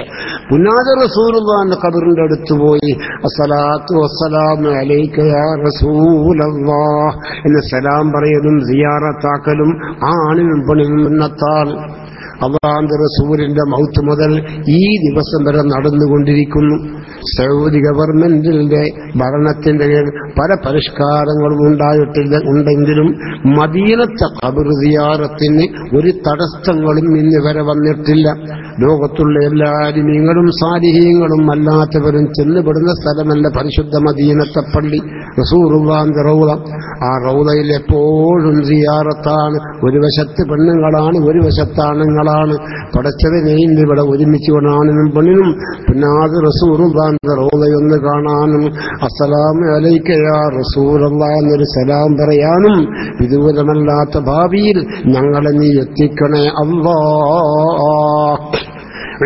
പുന്നാദ റസൂലുള്ളാഹിന്റെ ഖബറിന്റെ അടുത്ത് പോയി അസ്സലാത്തു വസ്സലാമു അലൈക യാ റസൂലല്ലാഹ് എന്ന് സലാം പറയലും സിയാറത്താക്കലും ആണിനും പെണ്ണിനും സുന്നത്താണ്. അല്ലാഹുവിന്റെ റസൂലിന്റെ മൗത്ത് മുതൽ ഈ ദിവസം വരെ നടന്നുകൊണ്ടിരിക്കുന്നു. സൗദി ഗവൺമെന്റിന്റെ ഭരണത്തിന്റെ പല പരിഷ്കാരങ്ങളും ഉണ്ടെങ്കിലും മദീനത്തെ ഖബർ സിയാറത്തിന് ഒരു തടസ്സങ്ങളും ഇന്ന് വരെ വന്നിട്ടില്ല. ലോകത്തുള്ള എല്ലാ അലിമീങ്ങളും സാലിഹീങ്ങളും അല്ലാത്തവരും ചെന്നുപെടുന്ന സ്ഥലമല്ല പരിശുദ്ധ മദീനത്തെ പള്ളി, റസൂലുള്ളാഹിന്റെ റൗള. ആ റൗളയിൽ എപ്പോഴും സിയാറത്താണ്. ഒരു വശത്ത് പെണ്ണുങ്ങളാണ്, ഒരു വശത്ത് ആണുങ്ങളാണ്. പടച്ചതിനെ ഇവിടെ ഒരുമിച്ച് ആണിനും പെണ്ണിനും പുന്നാദ റസൂലുള്ളാഹിന്റെ റൗളയൊന്ന് കാണാനും അസ്സലാമു അലൈക യാ റസൂലല്ലാഹ് എന്നൊരു സലാം പറയാനും വിദൂരമല്ലാത്ത ഭാവിയിൽ ഞങ്ങളെ നീ എത്തിക്കണേ അല്ലാഹ്.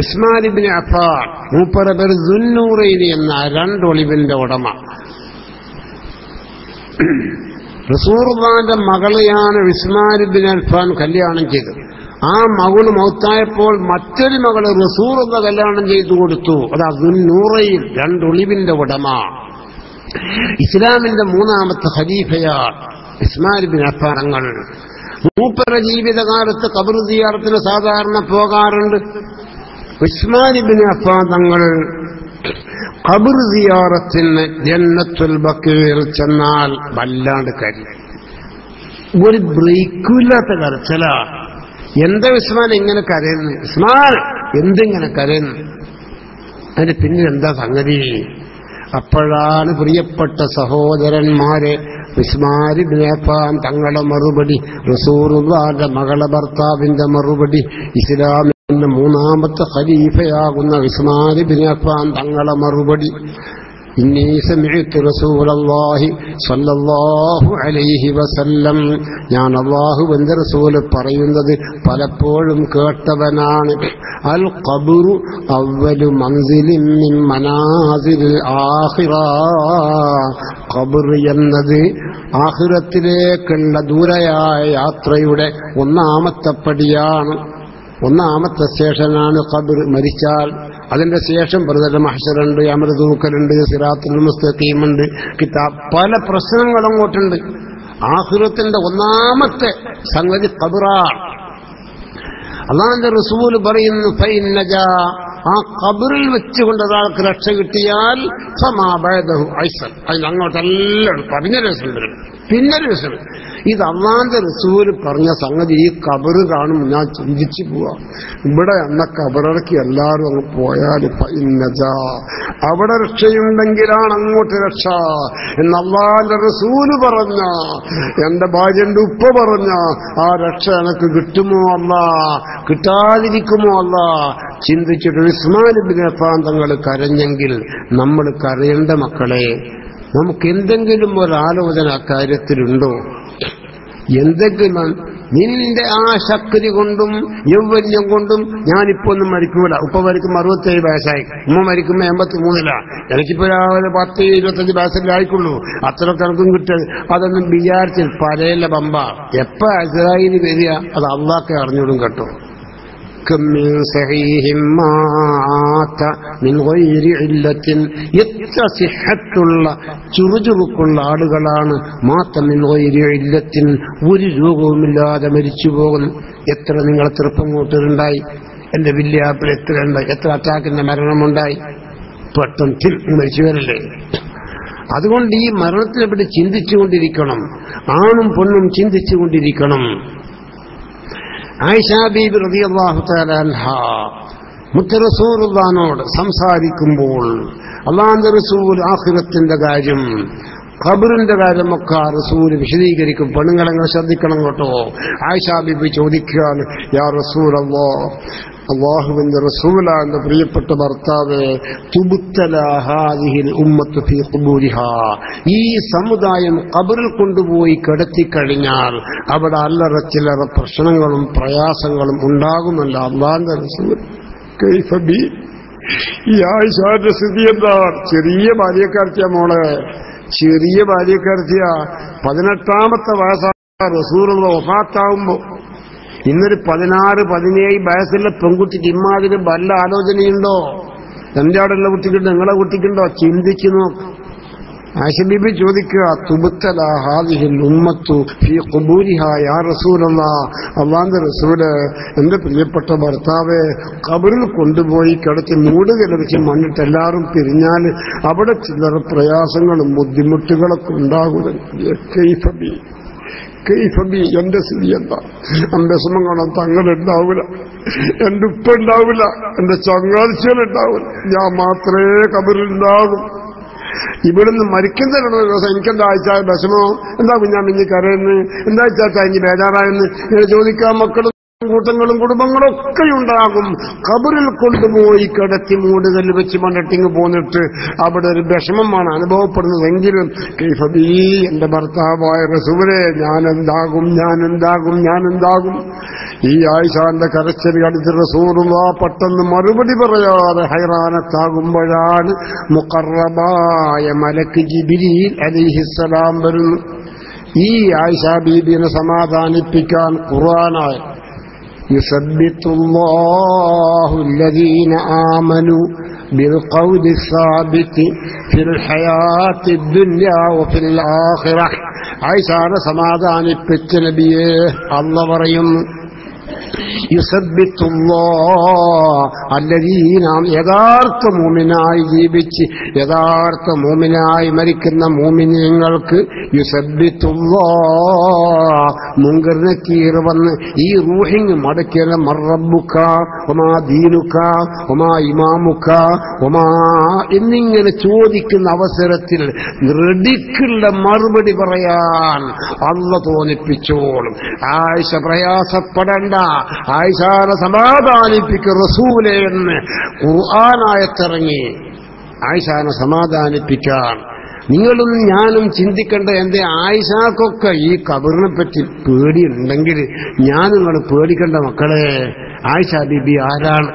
ഉസ്മാൻ ഇബ്നു അഫ്ഫാൻ മൂപ്പര പേര് ദുന്നൂറൈനി എന്ന 2 ഒളിവിന്റെ ഉടമ. റസൂലുള്ളാഹിന്റെ മകളെയാണ് ഉസ്മാൻ ഇബ്നു അഫ്ഫാൻ കല്യാണം ചെയ്തത്. ആ മകള് മൗത്തായപ്പോൾ മറ്റൊരു മകള് റസൂലുള്ള കല്യാണം ചെയ്തു കൊടുത്തു. അത് ദുന്നൂറൈൻ, 2 ഒളിവിന്റെ ഉടമ. ഇസ്ലാമിന്റെ 3ാമത്തെ ഖലീഫയാണ് ഉസ്മാൻ ഇബ്നു അഫ്ഫാൻ തങ്ങൾ. മൂപ്പര ജീവിതകാലത്ത് ഖബർ സിയാറത്തിന് സാധാരണ പോകാറുണ്ട്. ഉസ്മാൻ ഇബ്നു അഫ്ഫാൻ തങ്ങൾ ഖബർ സിയാറത്തിന് ജന്നത്തുൽ ബഖീൽ ചെന്നാൽ വല്ലാണ്ട് കരയും. ഒരു ബ്രേക്കില്ലാത്ത കരച്ചിലാണ്. എന്താ ഉസ്മാൻ ഇങ്ങനെ കരയുന്നു? ഉസ്മാൻ എന്തിങ്ങനെ കരയുന്നു? അതിന്റെ പിന്നിൽ എന്താ സംഗതി? അപ്പോഴാണ് പ്രിയപ്പെട്ട സഹോദരന്മാരെ ഉസ്മാൻ ഇബ്നു അഫ്ഫാൻ തങ്ങളുടെ മറുപടി, റസൂലുള്ളാഹിന്റെ മകളെ ഭർത്താവിന്റെ മറുപടി, ഇസ്ലാമിന്റെ 3ാമത്തെ ഖലീഫയാകുന്ന ഉസ്മാൻ ഇബ്നു അഫ്ഫാൻ തങ്ങളുടെ മറുപടി. ഇന്നി സമിഅ്തു റസൂലല്ലാഹി സ്വല്ലല്ലാഹു അലൈഹി വസല്ലം, ഞാൻ അല്ലാഹുവിന്റെ റസൂൽ പറയുന്നത് പലപ്പോഴും കേട്ടവനാണ്. അൽ ഖബ്റു അവ്വലു മൻസിലിൻ മിൻ മനാസിലിൽ ആഖിറ, ഖബർ എന്നത് ആഖിറത്തിലേക്കുള്ള ദൂരയായ യാത്രയുടെ 1ാമത്തെ പടിയാണ്. 1ാമത്തെ സ്റ്റേഷനാണ് ഖബർ. മരിച്ചാൽ അതിന്റെ ശേഷം ബർദൽ മഹ്ശറുണ്ട്, അമര് തൂക്കലുണ്ട്, സിറാത്തുൽ മുസ്തഖീമുണ്ട്, കിതാബ്, പല പ്രശ്നങ്ങളും അങ്ങോട്ടുണ്ട്. ആഖിറത്തിന്റെ 1ാമത്തെ സംഗതി ഖബറാണ്. അല്ലാഹുവിന്റെ റസൂൽ പറയുന്നു ഫൈൻ നജാ, ആ ഖബറിൽ വെച്ചുകൊണ്ട് ഒരാൾക്ക് രക്ഷ കിട്ടിയാൽ ഫമാ ബഅദഹു ഐസർ, അതിന് അങ്ങോട്ടെല്ലാം പിന്നെ രസം. ഇത് അല്ലാഹുവിന്റെ റസൂൽ പറഞ്ഞ സംഗതി ഈ ഖബറ് കാണും ഞാൻ ചിന്തിച്ചു പോവാ. ഇവിടെ എന്ന ഖബറിറക്കി എല്ലാവരും അങ്ങ് പോയാൽ അവിടെ രക്ഷയുണ്ടെങ്കിലാണ് അങ്ങോട്ട് രക്ഷ എന്ന് അല്ലാഹുവിന്റെ റസൂല് പറഞ്ഞ, എന്റെ ഭാര്യന്റെ ഉപ്പ പറഞ്ഞ ആ രക്ഷ എനക്ക് കിട്ടുമോ അല്ലാ, കിട്ടാതിരിക്കുമോ അല്ലാ ചിന്തിച്ചിട്ട് ഉസ്മാൻ ഇബ്നു അഫ്ഫാൻ തങ്ങൾ കരഞ്ഞെങ്കിൽ നമ്മൾ കരയേണ്ട മക്കളെ. നമുക്ക് എന്തെങ്കിലും ഒരാലോചന അക്കാര്യത്തിലുണ്ടോ? എന്തെങ്കിലും നിന്റെ ആ ശക്തി കൊണ്ടും യൗവന്യം കൊണ്ടും ഞാനിപ്പോ ഒന്നും മരിക്കൂല. ഉപ്പ മരിക്കുമ്പോ 67 വയസ്സായി, ഉമ്മ മരിക്കുമ്പോ 83. എനിക്കിപ്പോ രാവിലെ 10-25 വയസ്സിലായിക്കുള്ളൂ. അത്ര കണക്കും കിട്ടും. അതൊന്നും വിചാരിച്ച് പരയില്ല ബമ്പ. എപ്പ ഇസ്രായേലി വരിക അത് അള്ളാഹ്ക്കേ അറിഞ്ഞോടും കേട്ടോ. എത്ര സിഹത്തുള്ള ചുറുചുറുക്കുള്ള ആളുകളാണ് മാത്ത മിൻ ഗൈരി ഇല്ലത്തിൻ, ഒരു രോഗവുമില്ലാതെ മരിച്ചു പോകുന്നു. എത്ര നിങ്ങളെ ചെറുപ്പങ്ങോട്ടുണ്ടായി, എന്റെ വില്യാപ്പിൽ എത്ര ഉണ്ടായി, എത്ര അറ്റാക്കിന്റെ മരണമുണ്ടായി, പെട്ടെന്ന് മരിച്ചു വരല്ലേ. അതുകൊണ്ട് ഈ മരണത്തിനെപ്പറ്റി ചിന്തിച്ചുകൊണ്ടിരിക്കണം. ആണും പെണ്ണും ചിന്തിച്ചുകൊണ്ടിരിക്കണം. ആയിഷ ബീബി റളിയല്ലാഹു തആല അൻഹാ മുത്ത് റസൂലുള്ളാഹിനോട് സംസാരിക്കുമ്പോൾ അല്ലാഹുവിന്റെ റസൂൽ ആഖിറത്തിന്റെ കാര്യം, ഖബറിന്റെ കാര്യമൊക്കെ റസൂൽ വിശദീകരിക്കും. പെണ്ണുങ്ങളെങ്ങനെ ശ്രദ്ധിക്കണം കേട്ടോ. ആയിഷ ബീബി ചോദിക്കുകയാണ്, യാ റസൂലല്ലാഹ്, അല്ലാഹുവിന്റെ റസൂലാന്റെ പ്രിയപ്പെട്ട ഭർത്താവേ, തുബ്തലാ ഹാദിഹിൽ ഉമ്മത്തു ഫീ ഖുബൂരിഹാ, ഈ സമുദായം ഖബറിൽ കൊണ്ടുപോയി കിടത്തിക്കഴിഞ്ഞാൽ അവിടെ അല്ലറ ചില്ലറ പ്രശ്നങ്ങളും പ്രയാസങ്ങളും ഉണ്ടാകുമല്ലോ. അല്ലാഹുവിന്റെ റസൂൽ കൈഫ ബി, ഈ ആയിഷാന്റെ സ്ഥിതി എന്താ? ചെറിയ ബാല്യക്കാർത്തിയ മോളെ, ചെറിയ ബാല്യക്കാർത്തിയ. 18ാമത്തെ വയസ്സാ റസൂലുള്ള വഫാത്താവുമ്പോ. ഇന്നൊരു 16-17 വയസ്സുള്ള പെൺകുട്ടിക്ക് ഇമ്മാതിരി വല്ല ആലോചനയുണ്ടോ? എന്റെ അവിടെയുള്ള കുട്ടിക്കുണ്ടോ? നിങ്ങളെ കുട്ടിക്കുണ്ടോ? ചിന്തിച്ചു നോക്ക്. ആയിഷ ബീബി ചോദിക്കുക, തുബ്തല ഹാദിഹിൽ ഉമ്മത്തു ഫീ ഖുബൂരിഹാ യാ റസൂലല്ലാഹ്. അല്ലാഹുവിന്റെ റസൂല്, എന്റെ പ്രിയപ്പെട്ട ഭർത്താവെ, ഖബറിൽ കൊണ്ടുപോയി കിടത്തി മൂടുകലടിച്ച് മണ്ണിട്ട് എല്ലാവരും പിരിഞ്ഞാൽ അവിടെ ചില്ലറ പ്രയാസങ്ങളും ബുദ്ധിമുട്ടുകളൊക്കെ ഉണ്ടാകുന്നു. കൈഫബി, എന്റെ സ്ഥിതി എന്താ? അമ്പസമം കാണാൻ തങ്ങളുണ്ടാവില്ല, എന്റെ ഉപ്പ ഉണ്ടാവില്ല, എന്റെ ചങ്ങാതിച്ചുകളുണ്ടാവില്ല, ഞാൻ മാത്രമേ ഖബറിലുണ്ടാകും. ഇവിടുന്ന് മരിക്കുന്ന ദിവസം എനിക്കെന്താ അയച്ചാൽ വിഷമോ? എന്താ കുഞ്ഞാമിഞ്ഞ് കരയെന്ന്, എന്താ അയച്ചാ ഇനി ബേജാറായെന്ന് ഇങ്ങനെ ചോദിക്കാൻ മക്കളും കൂട്ടങ്ങളും കുടുംബങ്ങളും ഒക്കെ ഉണ്ടാകും. ഖബറിൽ കൊണ്ടുപോയി കിടത്തി മൂടുകല്ല് വെച്ച് മണ്ണിട്ടിങ് പോന്നിട്ട് അവിടെ ഒരു വിഷമമാണ് അനുഭവപ്പെടുന്നതെങ്കിലും കൈഫബീ, എന്റെ ഭർത്താവായ റസൂലേ, ഞാനെന്താകും. ഈ ആയിഷാന്റെ കരച്ചൽ കടിച്ച് റസൂലുള്ളാഹ് പെട്ടെന്ന് മറുപടി പറയാതെ ഹൈറാനത്താകുമ്പോഴാണ് മുഖറബായ മലക്ക് ജിബ്രീൽ അലൈഹിസ്സലാം വരുന്നു. ഈ ആയിഷാ ബീബിനെ സമാധാനിപ്പിക്കാൻ ഖുർആനായ യുസബ്ബിതുല്ലാഹു അല്ലദീന ആമനു ബിൽഖൗലി സാബിതി ഫിൽ ഹയാത്തിദ് ദുനിയാ വഫിൽ ആഖിറഹ്. ആയിഷാനെ സമാധാനിപ്പിച്ച നബിയെ അല്ലാഹു പറയുന്നു, യഥാർത്ഥ മൂമിനായി ജീവിച്ച് യഥാർത്ഥ മൂമിനായി മരിക്കുന്ന മൂമിനീങ്ങൾക്ക് മുൻകർ നക്കീർ വന്ന് ഈ റൂഹിങ് മടക്കിയ മർറബ്ബുക വമാ ദീനുക വമാ ഇമാമുക വമാ എന്നിങ്ങനെ ചോദിക്കുന്ന അവസരത്തിൽ റെഡിക്കുള്ള മറുപടി പറയാൻ അല്ലാഹു തോന്നിപ്പിച്ചോളും. ആയിഷ പ്രയാസപ്പെടണ്ട, ആയിഷാനെ സമാധാനിപ്പിക്കും റസൂലേ എന്ന് ഖുർആനായത്തിറങ്ങി ആയിഷാനെ സമാധാനിപ്പിക്കാൻ. നിങ്ങളും ഞാനും ചിന്തിക്കേണ്ട, എന്റെ ആയിഷാക്കൊക്കെ ഈ ഖബറിനെ പറ്റി പേടിയുണ്ടെങ്കിൽ ഞാൻ നിങ്ങൾ പേടിക്കേണ്ട മക്കളെ. ആയിഷ ബീബി ആരാണ്?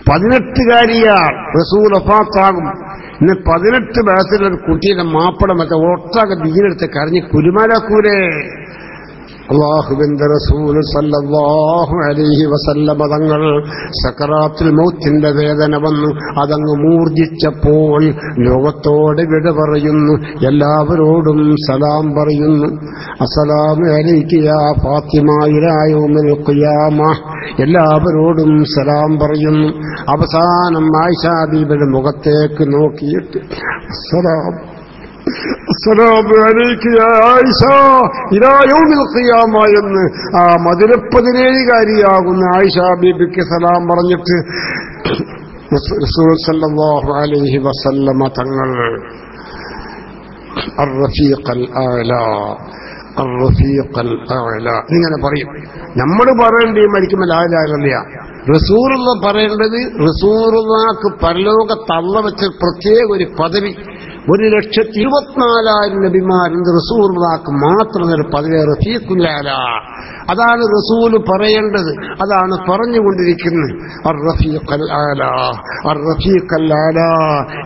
18കാരിയാണ്. റസൂൽ വഫാത്താകും. ഇന്ന് 18 വയസ്സിലൊരു കുട്ടിയുടെ മാപ്പട മറ്റേ ഒട്ടാക ദീനെടുത്ത് കരഞ്ഞ് കുരുമാരാക്കൂലേ? അല്ലാഹുവിന്റെ റസൂൽ സല്ലല്ലാഹു അലൈഹി വസല്ലമ തങ്ങൾ സക്കറാത്തുൽ മൗത്തിന്റെ വേദന വന്നു അതങ്ങ് മൂർജിച്ചപ്പോൾ ലോകത്തോട് വിട പറയുന്നു, എല്ലാവരോടും സലാം പറയുന്നു. അസ്സലാമു അലൈക യാ ഫാത്തിമ ഇലാ യൗമിൽ ഖിയാമ. എല്ലാവരോടും സലാം പറയുന്നു. അവസാനം ആയിഷാ ബീബിയുടെ മുഖത്തേക്ക് നോക്കിയിട്ട് അസ്സലാമു അലൈക യാ ആയിഷ ഇലാ യൗമിൽ ഖിയാമ എന്ന് ആ മദീന 17കാരിയാകുന്ന ആയിഷാ ബീബിക്ക് സലാം പറഞ്ഞിട്ട് റസൂൽ സല്ലല്ലാഹു അലൈഹി വസല്ലമ തങ്ങൾ അർ-റഫീഖൽ ആലാ ഇങ്ങനെ പറയും. നമ്മൾ പറയേണ്ടത് മരിക്കുമ്പോൾ ലാ ഇലാഹ ഇല്ലല്ലാഹ്. റസൂലുള്ള പറയേണ്ടത്, റസൂലുള്ളാഹിക്ക് പരലോകത്ത് അല്ലാഹു വെച്ച പ്രത്യേക ഒരു പദവി. 1,24,000 നബിമാരുണ്ട്, റസൂലുള്ളാഹിക്ക് മാത്രം ഒരു പദവി റഫീഖുൽ ആലാ. അതാണ് റസൂൽ പറയേണ്ടത്, അതാണ് പറഞ്ഞുകൊണ്ടിരിക്കുന്നത്. അർ-റഫീഖൽ ആലാ, അർ-റഫീഖൽ ആലാ.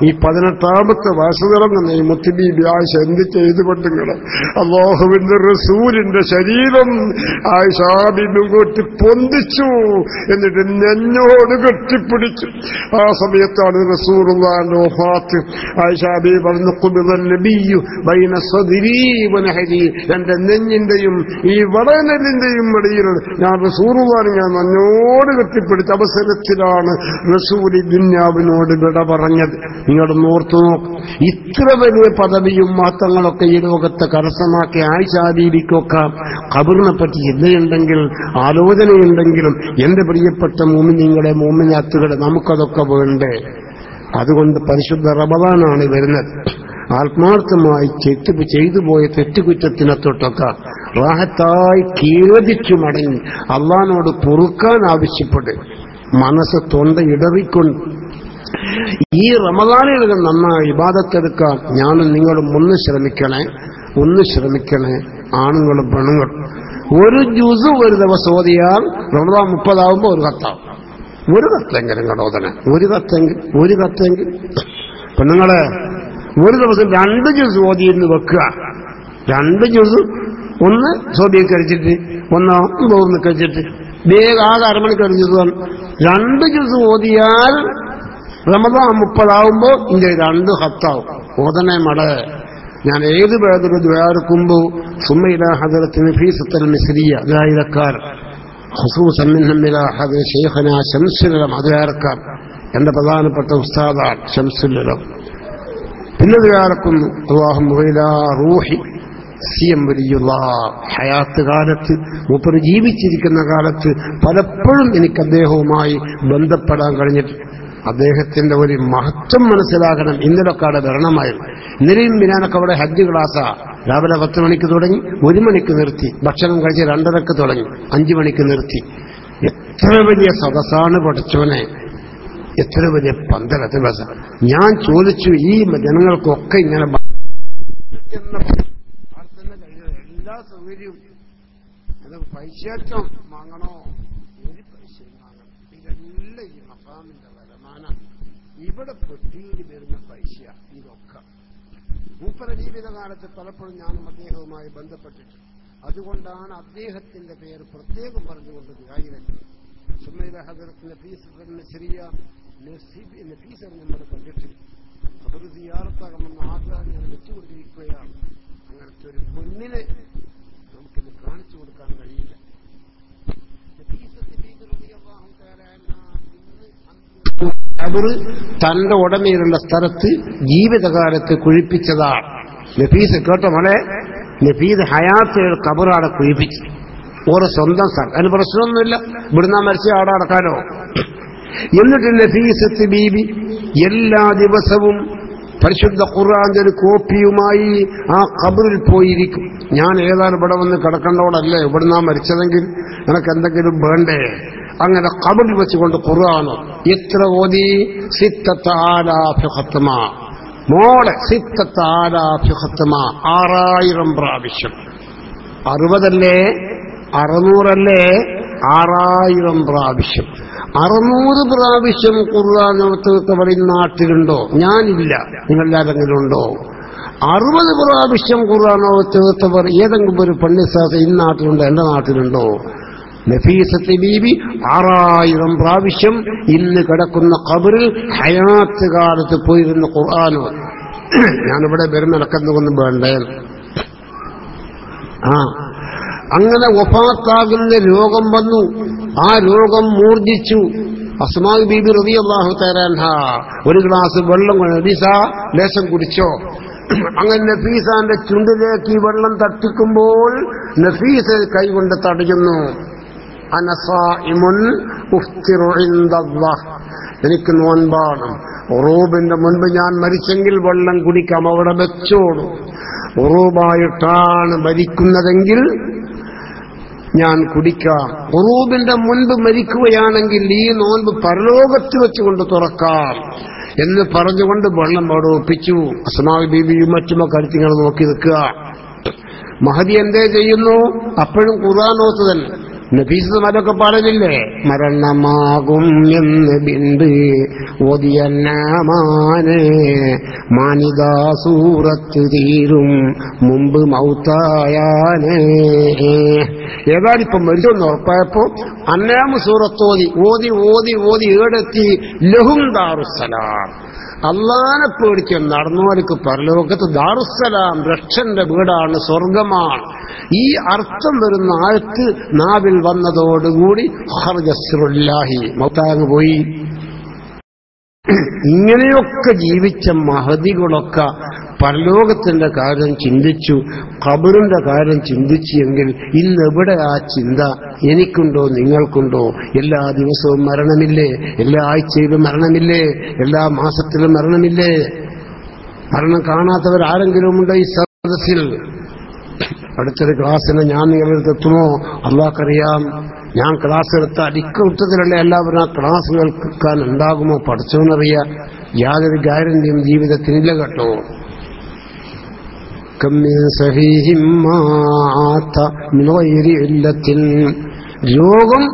ഈ 18ാമത്തെ വയസ്സ് തുടങ്ങുന്ന ഈ മുത്തുബീബി ആയിഷ എന്ത് ചെയ്തുകൊണ്ടിങ്ങനെ അല്ലാഹുവിന്റെ റസൂലിന്റെ ശരീരം ആയിഷാ ബീബി കൊട്ടി പൊന്തിച്ചു, എന്നിട്ട് നെഞ്ഞോട് കെട്ടിപ്പിടിച്ചു. ആ സമയത്താണ് റസൂലുള്ളാഹിന്റെ വഫാത്ത്. ആയിഷാ ബീബി പറഞ്ഞു, ഖുബിദൻ നബിയ്യു ബൈന സദ്രി വനഹരി. എന്റെ നെഞ്ഞിന്റെയും ഈ വടനെല്ലിന്റെയും ഇടയിൽ ഞാൻ റസൂലുള്ളാഹിനെ ഞാൻ നെഞ്ഞോട് കെട്ടിപ്പിടിച്ച അവസരത്തിലാണ് റസൂൽ ദുനിയാവിനോട് വിട പറഞ്ഞത്. നിങ്ങളൊന്ന് ഓർത്തു നോക്കും. ഇത്ര വലിയ പദവിയും മഹത്വങ്ങളൊക്കെ ഈ ലോകത്തെ കരസ്ഥമാക്കിയ ആയിഷാ ബീബിക്കൊക്കെ ഖബറിനെ പറ്റി ചിന്തയുണ്ടെങ്കിൽ, ആലോചനയുണ്ടെങ്കിലും എന്റെ പ്രിയപ്പെട്ട മുഅ്മിനീങ്ങളെ, മുഅ്മിനാത്തുകളെ, നമുക്കതൊക്കെ വേണ്ടേ? അതുകൊണ്ട് പരിശുദ്ധ റമദാനാണ് വരുന്നത്. ആത്മാർത്ഥമായി ചെയ്തു പോയ തെറ്റുകുറ്റത്തിനെ തൊട്ടൊക്കെ റാഹത്തായി ഖേദിച്ചു മടങ്ങി അള്ളാഹിനോട് പൊറുക്കാൻ ആവശ്യപ്പെടും. മനസ്സ് തൊണ്ട ഇടറിക്കൊണ്ട് ഈ റമദാനിൽ നന്നായി ഇബാദത്തെടുക്കാൻ ഞാനും നിങ്ങളും ഒന്ന് ശ്രമിക്കണേ. ആണുങ്ങളും പെണ്ണുങ്ങളും ഒരു ജുസ് ഒരു ദിവസം ഓതിയാൽ റമദാൻ 30 ആവുമ്പോൾ ഒരു 10 ആവും. ഒരു കത്തെങ്കിലും കേട്ടോ തന്നെ, ഒരു കത്തെങ്കിൽ. പെണ്ണുങ്ങളെ ഒരു ദിവസം 2 ജ്യൂസ് ഓതിയിരുന്ന് വെക്കുക. 2 ജ്യൂസ്, ഒന്ന് സോബിയൊക്കെ കഴിച്ചിട്ട്, ഒന്ന് ബോർന്ന് കഴിച്ചിട്ട്, വേഗം ആകെ അരമണിക്ക് കഴിച്ചത് 2 ജ്യൂസ് ഓതിയാൽ റമദാൻ 30 ആവുമ്പോ ഇന്റെ 2 ഹത്താവും. ഓതനെ മട. ഞാൻ ഏത് പേദൊരു ദ്വാരക്കുമ്പോ സുമ്മയില ഹദറത്തിന് ഫീസത്തൽ മിസ്രിയ ദ്വാരക്കാർ ഖുസൂസൻ മിൻഹും ഇലാ ഹദറ ശൈഖനാ ശംസുലം ദ്വാരക്കാർ എന്റെ പ്രധാനപ്പെട്ട ഉസ്താദാൻ ശംസുലം. പിന്നെ ദ്വാരക്കുന്നു അല്ലാഹുമ്മ ഇലാ റൂഹി സിയം വലിയുള്ളാഹ്. ഹയാത്ത് കാലത്ത് മൂപ്പര് ജീവിച്ചിരിക്കുന്ന കാലത്ത് പലപ്പോഴും എനിക്ക് അദ്ദേഹവുമായി ബന്ധപ്പെടാൻ കഴിഞ്ഞിട്ട് അദ്ദേഹത്തിന്റെ ഒരു മഹത്വം മനസ്സിലാക്കണം. ഇന്നലൊക്കെ അവിടെ വരണമായിരുന്നു. ഇന്നലെയും ഞാനൊക്കെ അവിടെ ഹജ്ജ് ക്ലാസ്സാ. രാവിലെ 10 മണിക്ക് തുടങ്ങി, 1 മണിക്ക് നിർത്തി. ഭക്ഷണം കഴിച്ച് 2:30 തുടങ്ങി, 5 മണിക്ക് നിർത്തി. എത്ര വലിയ സദസ്സാണ് പഠിച്ചവനെ, എത്ര വലിയ പന്തലത്തെ ബസ. ഞാൻ ചോദിച്ചു, ഈ ജനങ്ങൾക്കൊക്കെ ഇങ്ങനെ എല്ലാ സൗകര്യവും പൈസേറ്റം വാങ്ങണോ? ഒരു പൈസയും വാങ്ങണം. ഇതെല്ലാം ഈ മഖാമിന്റെ വരുമാനം. ഇവിടെ പെട്ടിയിൽ വരുന്ന പൈസ ഇതൊക്കെ മൂപ്പര ജീവിതകാലത്ത് പലപ്പോഴും ഞാനും അദ്ദേഹവുമായി ബന്ധപ്പെട്ടിട്ടുണ്ട്. അതുകൊണ്ടാണ് അദ്ദേഹത്തിന്റെ പേര് പ്രത്യേകം പറഞ്ഞുകൊണ്ട് സുമൈല ഹദറത്ത് നഫീസ് നമ്മൾ കണ്ടിട്ടുണ്ട്. അതൊരു സിയാറത്താകണമെന്ന് ആഗ്രഹം ഞാൻ വെച്ചുകൊണ്ടിരിക്കുകയാണ്. അങ്ങനത്തെ ഒരു പെണ്ണിനെ നമുക്കിത് കാണിച്ചു കൊടുക്കാൻ കഴിയില്ല. തന്റെ ഉടമയിലുള്ള സ്ഥലത്ത് ജീവിതകാലത്ത് കുഴിപ്പിച്ചതാണ്. നഫീസ് കേട്ടോ മോളെ, നഫീസ് ഹയാത്ത് കബറാടെ കുഴിപ്പിച്ചു. ഓരോ സ്വന്തം സ്ഥലം, അതിന് പ്രശ്നമൊന്നുമില്ല. ഇവിടുന്ന് മരിച്ച ആടെ അടക്കാനോ. എന്നിട്ട് നഫീസത്ത് ബീബി എല്ലാ ദിവസവും പരിശുദ്ധ ഖുർആന്റെ ഒരു കോപ്പിയുമായി ആ ഖബറിൽ പോയിരിക്കും. ഞാൻ ഏതാനും ഇവിടെ വന്ന് കിടക്കേണ്ടോടല്ലേ, ഇവിടുന്ന് മരിച്ചതെങ്കിൽ നിനക്ക് എന്തെങ്കിലും വേണ്ടേ? അങ്ങനെ ഖബറിൽ വെച്ചുകൊണ്ട് ഖുർആൻ എത്ര ഓതി? 6000 ഖത്മ. മോളെ 6000 ഖത്മ, 6000 പ്രാവശ്യം. 60 അല്ലേ, 600 അല്ലേ, 6000 പ്രാവശ്യം. 600 പ്രാവശ്യം ഖുർആൻ ഓതുന്നവർ ഈ നാട്ടിലുണ്ടോ? ഞാനില്ല. നിങ്ങളെല്ലാരെങ്കിലും ഉണ്ടോ? 60 പ്രാവശ്യം ഖുർആൻ ഓതുന്നവർ ഏതെങ്കിലും ഒരു പള്ളിസ്ഥാനത്ത് ഈ നാട്ടിലുണ്ടോ? എന്റെ നാട്ടിലുണ്ടോ? നഫീസത്ത് ബീബി 6000 പ്രാവശ്യം ഇന്ന് കിടക്കുന്ന ഖബറിൽ ഹയാത്ത് കാലത്ത് പോയിരുന്ന ഖുർആൻ. ഞാനിവിടെ വരുന്നിടക്കൊന്നും വേണ്ടേ? അങ്ങനെ വഫാത്താകുന്ന രോഗം വന്നു. ആ രോഗം മൂർജിച്ചു. അസ്മാ ബീബി റളിയല്ലാഹു തആല അൻഹാ ഒരു ഗ്ലാസ് വെള്ളം നഫീസ ലേശം കുടിച്ചോ. അങ്ങനെ നഫീസാന്റെ ചുണ്ടിലേക്ക് ഈ വെള്ളം തട്ടിക്കുമ്പോൾ നഫീസ കൈകൊണ്ട് തടയുന്നു. അനസായിമുൻ ഉഫ്തിറു ഇൻദല്ലാഹ്, എനിക്ക് നോൻപാണ്. ഉറൂബിന്റെ മുൻപ് ഞാൻ മരിച്ചെങ്കിൽ വെള്ളം കുടിക്കാം, അവിടെ വെച്ചോളൂ. ഉറൂബായിട്ടാണ് മരിക്കുന്നതെങ്കിൽ ഞാൻ കുടിക്കാം. ഉറൂബിന്റെ മുൻപ് മരിക്കുകയാണെങ്കിൽ ഈ നോൻപ് പരലോകത്ത് വെച്ചുകൊണ്ട് തുറക്കാം എന്ന് പറഞ്ഞുകൊണ്ട് വെള്ളം അവിടെ ഒപ്പിച്ചു. അസ്മാ ബീബിയും മറ്റുമൊക്കെ കരുത്തിങ്ങൾ നോക്കി നിൽക്കുക. മഹദി എന്തേ ചെയ്യുന്നു? അപ്പോഴും ഖുർആൻ ഓത്ത് തന്നെ. നഫീസ് അതൊക്കെ പറഞ്ഞില്ലേ, മരണമാകും എന്ന് ബിണ്ട് ഓതിയന്നാമാനെ മാനിതാ സൂറത്ത് തീരും മുമ്പ് മൗത്തായാനേ. ഏതായാലിപ്പം മരിച്ചൊന്ന് ഉറപ്പായപ്പോ അന്നാമ സൂറത്ത് ഓതി ഓതി ഓതി ഏടെത്തി ലഹും ദാറുസ്സലാം. അള്ളാനെ പേടിച്ച് നടന്നവർക്ക് പരലോകത്ത് ദാറുസ്സലാം രക്ഷന്റെ വീടാണ്, സ്വർഗമാണ്. ഈ അർത്ഥം വരുന്ന ആയത്ത് നാവിൽ വന്നതോടുകൂടി ഖർജസ്റുല്ലാഹി മൗത്താങ്ങ് പോയി. ഇങ്ങനെയൊക്കെ ജീവിച്ച മഹദികളൊക്കെ പരലോകത്തിന്റെ കാര്യം ചിന്തിച്ചു, ഖബറിന്റെ കാര്യം ചിന്തിച്ചു എങ്കിൽ ഇന്നെവിടെ ആ ചിന്ത എനിക്കുണ്ടോ നിങ്ങൾക്കുണ്ടോ? എല്ലാ ദിവസവും മരണമില്ലേ? എല്ലാ ആഴ്ചയിലും മരണമില്ലേ? എല്ലാ മാസത്തിലും മരണമില്ലേ? മരണം കാണാത്തവരാരെങ്കിലും ഉണ്ടോ ഈ സദസ്സിൽ? അടുത്തൊരു ക്ലാസ്സിന് ഞാൻ നിങ്ങളെടുത്ത് എത്തുമോ അള്ളാഹ്ക്കറിയാം. ഞാൻ ക്ലാസ് എടുത്താൽ ഇക്കൊട്ടത്തിലുള്ള എല്ലാവരും ആ ക്ലാസ് കേൾക്കാൻ ഉണ്ടാകുമോ പഠിച്ചോന്നറിയാം. യാതൊരു ഗ്യാരണ്ടിയും ജീവിതത്തിനില്ല കേട്ടോ. രോഗം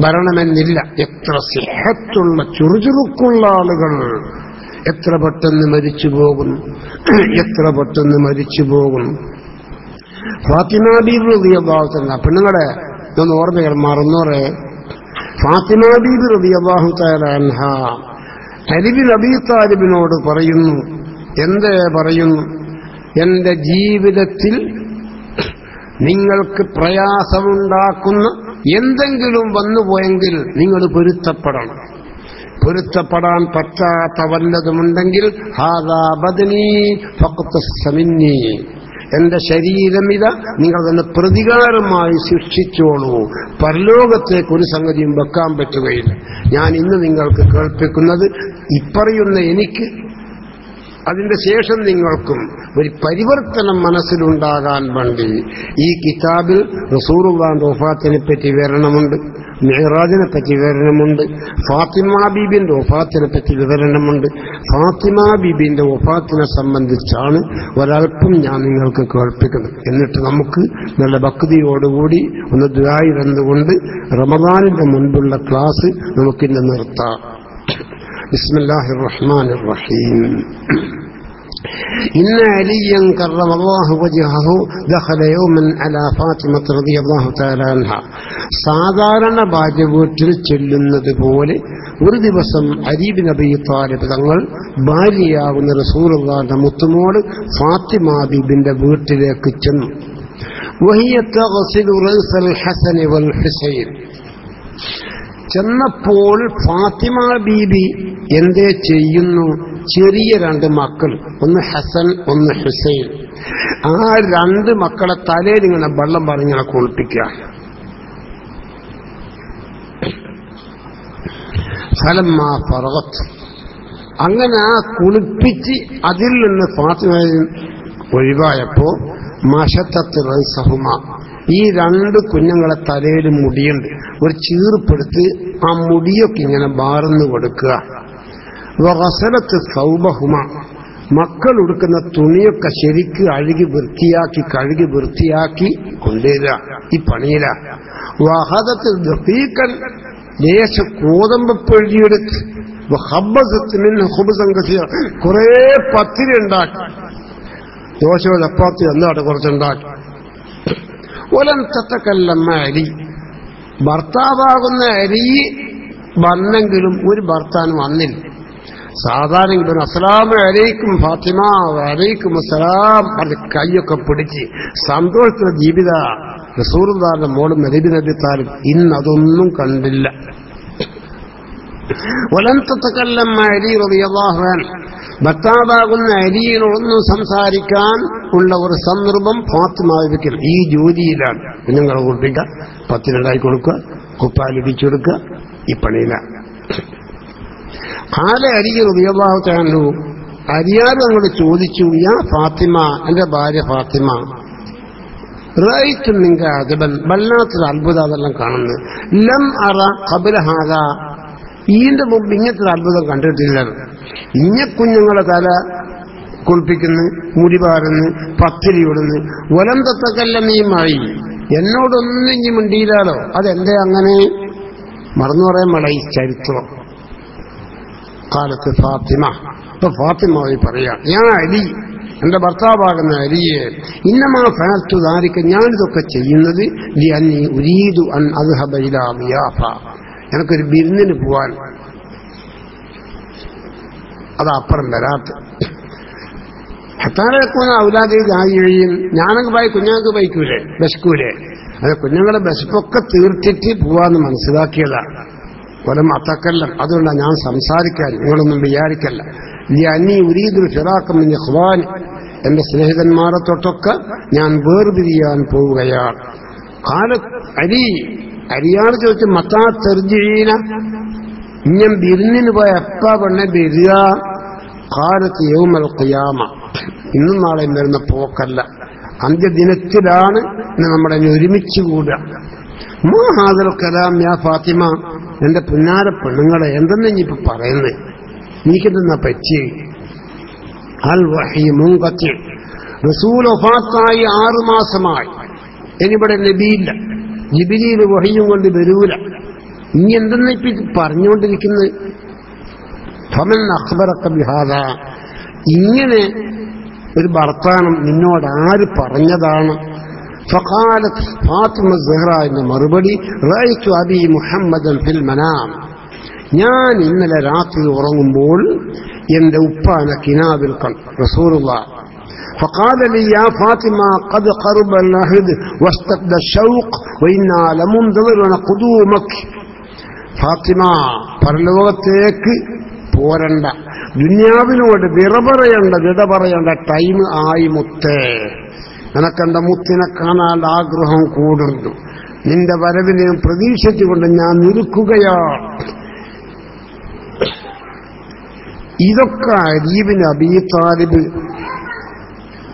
വരണമെന്നില്ല. എത്ര സിഹത്തുള്ള ചുറുചുറുക്കുള്ള ആളുകൾ എത്ര പെട്ടെന്ന് മരിച്ചു പോകുന്നു, എത്ര പെട്ടെന്ന് മരിച്ചു പോകുന്നു. ഫാത്തിമ ബീബി റളിയല്ലാഹു തആല, പെണ്ണുങ്ങളെ ഒന്ന് ഓർമ്മകൾ മറന്നോറെ, ഫാത്തിമ ബീബി റളിയല്ലാഹു തആല അൻഹ അലി ബിൻ അബീ താലിബിനോട് പറയുന്നു, എന്തേ പറയുന്നു, എന്റെ ജീവിതത്തിൽ നിങ്ങൾക്ക് പ്രയാസമുണ്ടാക്കുന്ന എന്തെങ്കിലും വന്നുപോയെങ്കിൽ നിങ്ങൾ പൊരുത്തപ്പെടണം. പൊരുത്തപ്പെടാൻ പറ്റാത്ത വല്ലതുമുണ്ടെങ്കിൽ ഹാദാ ബദനി ഫഖ്തസ്സ മിന്നി, എന്റെ ശരീരം ഇതാ നിങ്ങൾ തന്നെ പ്രതികാരമായി ശിക്ഷിച്ചോളൂ. പരലോകത്തേക്ക് ഒരു സംഗതിയും വെക്കാൻ പറ്റുകയില്ല. ഞാൻ ഇന്ന് നിങ്ങൾക്ക് കേൾപ്പിക്കുന്നത് ഇപ്പറയുന്ന എനിക്ക്, അതിന്റെ ശേഷം നിങ്ങൾക്കും ഒരു പരിവർത്തനം മനസ്സിലുണ്ടാകാൻ വേണ്ടി ഈ കിതാബിൽ റസൂലുള്ളാഹിന്റെ വഫാത്തിനെ പറ്റി വിവരണമുണ്ട്, മിഅ്റാജിനെ പറ്റി വിവരണമുണ്ട്, ഫാത്തിമ ബീബിന്റെ വഫാത്തിനെ പറ്റി വിവരണമുണ്ട്. ഫാത്തിമ ബീബിന്റെ വഫാത്തിനെ സംബന്ധിച്ചാണ് ഒരൽപ്പം ഞാൻ നിങ്ങൾക്ക് കേൾപ്പിക്കുന്നത്. എന്നിട്ട് നമുക്ക് നല്ല ഭക്തിയോടുകൂടി ഒന്ന് ദുആയിരന്നുകൊണ്ട് റമദാനിന്റെ മുൻപുള്ള ക്ലാസ് നമുക്കിന്ന് നിർത്താം. ബിസ്മില്ലാഹിർ റഹ്മാനിർ റഹീം. إن عليا كرم الله وجهه دخل يوما على فاطمة رضي الله تعالى عنها. സാധാരണ ഭാര്യ വീട്ടിൽ ചെല്ലുന്നത് പോലെ ഒരു ദിവസം അലി ബിൻ അബീ ത്വാലിബ് തങ്ങൾ ഭാര്യയാകുന്ന റസൂലുള്ളാഹിന്റെ മുത്തുമോള് ഫാത്തിമ ബീബിന്റെ വീട്ടിലേക്ക് ചെന്നു. വഹിയ തഗ്സിലു റഅ്സൽ ഹസൻ വൽ ഹുസൈൻ. ചെന്നപ്പോൾ ഫാത്തിമ ബീബി എന്തേ ചെയ്യുന്നു, ചെറിയ രണ്ട് മക്കൾ, ഒന്ന് ഹസൻ ഒന്ന് ഹുസൈൻ, ആ രണ്ട് മക്കളെ തലയിൽ ഇങ്ങനെ വെള്ളം പറഞ്ഞിങ്ങനെ കുളിപ്പിക്കുക. ഫലമ്മാ ഫറഗത്, അങ്ങനെ ആ കുളിപ്പിച്ച് അതിൽ നിന്ന് ഫാത്തിമ ഒഴിവായപ്പോ മശത്തത്ത് റഅ്സഹുമ, ഈ രണ്ട് കുഞ്ഞുങ്ങളെ തലയിൽ മുടിയുണ്ട്, ഒരു ചീർപ്പെടുത്ത് ആ മുടിയൊക്കെ ഇങ്ങനെ ബാർന്നു കൊടുക്കുക. വഗസലത്ത് സൗബഹുമ, മക്കൾ ഉടുക്കുന്ന തുണിയൊക്കെ ശരിക്ക് കഴുകി വൃത്തിയാക്കി കൊണ്ടുവരിക. ഈ പണിയില വഹദത്ത് ദഖീഖൻ, ലേശ കോതമ്പപ്പൊഴിയെടുത്ത് കുറെ പത്തിരി ഉണ്ടാക്കി, ദോശ ചപ്പാത്തി എന്നാട്ട് കുറച്ചുണ്ടാക്കി. ഒലൻ തത്തക്കല്ലമ്മ അലി, ഭർത്താവാകുന്ന അലി വന്നെങ്കിലും ഒരു ഭർത്താവിന് വന്നില്ല. സാധാരണ അസ്സലാമു അലൈക്കും ഫാത്തിമ വഅലൈക്കും അസ്സലാം പറഞ്ഞ് കൈയൊക്കെ പിടിച്ച് സന്തോഷത്തിന്റെ ജീവിത റസൂലുള്ളാഹിന്റെ മോളും അലി ബിൻ അബീ താലിബ് ഇന്നതൊന്നും കണ്ടില്ല. വലൻ തതകല്ലമ അലി റളിയല്ലാഹു അൻഹു, ഭർത്താവാകുന്ന അലിയിനോടൊന്നും സംസാരിക്കാൻ ഉള്ള ഒരു സന്ദർഭം ഫാത്തിമ ബീവിക്ക് ഈ ജോലിയിലാണ്. കുഞ്ഞുങ്ങളെ കുളിപ്പിക്കുക, പത്തിനുണ്ടാക്കി കൊടുക്കുക, കുപ്പാലിടിച്ചു കൊടുക്കുക, ഈ പണിയിലാണ്. ഖാല അലി റളിയല്ലാഹു തആല, അലിയാർ അങ്ങോട്ട് ചോദിച്ചു, യാ ഫാത്തിമ, എന്റെ ഭാര്യ ഫാത്തിമ, റഅയ്തു മിൻക അദബൻ, വല്ലാത്തൊരു അത്ഭുതം അതെല്ലാം കാണുന്നത്. ലം അറ ഖബ്ല ഹാദാ, ഇതിന്റെ മുമ്പ് ഇങ്ങനത്തെ അത്ഭുതം കണ്ടിട്ടില്ല. ഇഞ്ഞ കുഞ്ഞുങ്ങളെ തല കുളിപ്പിക്കുന്നു, മുടി പാരുന്നു, പത്തിരി ഇടുന്നു. വലം തത്തക്കല്ലമീമായി, എന്നോടൊന്നും ഇനി മിണ്ടിയില്ലാലോ, അതെന്തേ അങ്ങനെ? മറന്നു പറയാൻ മട ഈ ചരിത്രം. കാലത്ത് ഫാത്തിമ, ഇപ്പൊ ഫാത്തിമ പറയാ, ഞാൻ അലി, എന്റെ ഭർത്താവാകുന്ന അലിയെ, ഇന്നമാ ഫഅൽതു ദാലിക, ഞാനിതൊക്കെ ചെയ്യുന്നത് ലിഅന്നി ഉരീദു അൻ അദ്ഹബ ഇലാ ദിയാഫ, എനിക്കൊരു വിരുന്നിന് പോവാൻ, അതപ്പുറം വരാത്ത ഹത്താരക്കുന്ന ഔലാദി ജായിയും, ഞാനൊക്കെ പോയി കുഞ്ഞുങ്ങൾക്ക് ബൈക്കൂലേ, ബസ്കൂലേ, അത് കുഞ്ഞുങ്ങളെ ബസ്സൊക്കെ തീർത്തിട്ട് പോവാന്ന് മനസ്സിലാക്കിയതാണ്. കൊലം അത്തക്കല്ല, അതുകൊണ്ടാണ് ഞാൻ സംസാരിക്കാൻ, നിങ്ങളൊന്നും വിചാരിക്കല്ല. ലിഅന്നി ഉരീദുൽ ഫിറാഖ മിൻ ഇഖ്വാനി, എന്റെ സ്നേഹിതന്മാരെ തൊട്ടൊക്കെ ഞാൻ വേർപിരിയാൻ പോവുകയാണ്. അലിയാണ് ചോദിച്ചു, മത്താ തർജിഈന, ഇഞ്ഞം വിരുന്നിന് പോയ എപ്പാ പെണ്ണെ വരിക? ഖാലത്ത് യൗമൽ ഖിയാമ, ഇന്നും നാളെയും വരുന്ന പോക്കല്ല, അന്ത്യദിനത്തിലാണ് നമ്മുടെ ഒരുമിച്ച് കൂടുക. മാ ഹാദൽ കലാം യാ ഫാത്തിമ, എന്റെ പുന്നാര പെണ്ണുങ്ങളെ, എന്തെന്ന് ഇനിയിപ്പോ പറയുന്നത്? എനിക്കെന്തെന്നാ പറ്റി? അൽ വഹീ മുൻഖത്തി, റസൂൽ വഫാത്തായി 6 മാസമായി, ഇനിവിടെ നബിയില്ല, ജിബ്രീൽ വഹിയും കൊണ്ട് വരൂല. ഇനി എന്തെന്ന് ഇപ്പൊ പറഞ്ഞുകൊണ്ടിരിക്കുന്നത്? ഫമൻ അഖ്ബറക ബിഹാദാ, ഇങ്ങനെ ഒരു വർത്താനം നിന്നോട് ആര് പറഞ്ഞതാണ്? ഫഖാലത് ഫാത്തിമ സുഹ്റ എന്ന മറുപടി, റഅയ്തു അബി മുഹമ്മദൻ ഫിൽ മനാം, ഞാൻ ഇന്നലെ രാത്രി ഉറങ്ങുമ്പോൾ എന്റെ ഉപ്പാനെ കിനാവിൽ കണ്ടു. റസൂലുള്ളാഹ് فقال لي يا فاطمة قد قرب العهد واستقد الشوق وإنا لمنتظرون قدومك. ഫാത്തിമ, പരലോകത്തേക്ക് പോരണ്ട, ദുനിയാവിനോട് വിട പറയേണ്ട ടൈം ആയി മുത്തേ. നിനക്കെന്റെ മുത്തിനെ കാണാൻ ആഗ്രഹം കൂടുന്നു. നിന്റെ വരവിനെ പ്രതീക്ഷിച്ചുകൊണ്ട് ഞാൻ നിൽക്കുകയാണ്. ഇതൊക്കെ അലീബിന് അബീ താലിബ്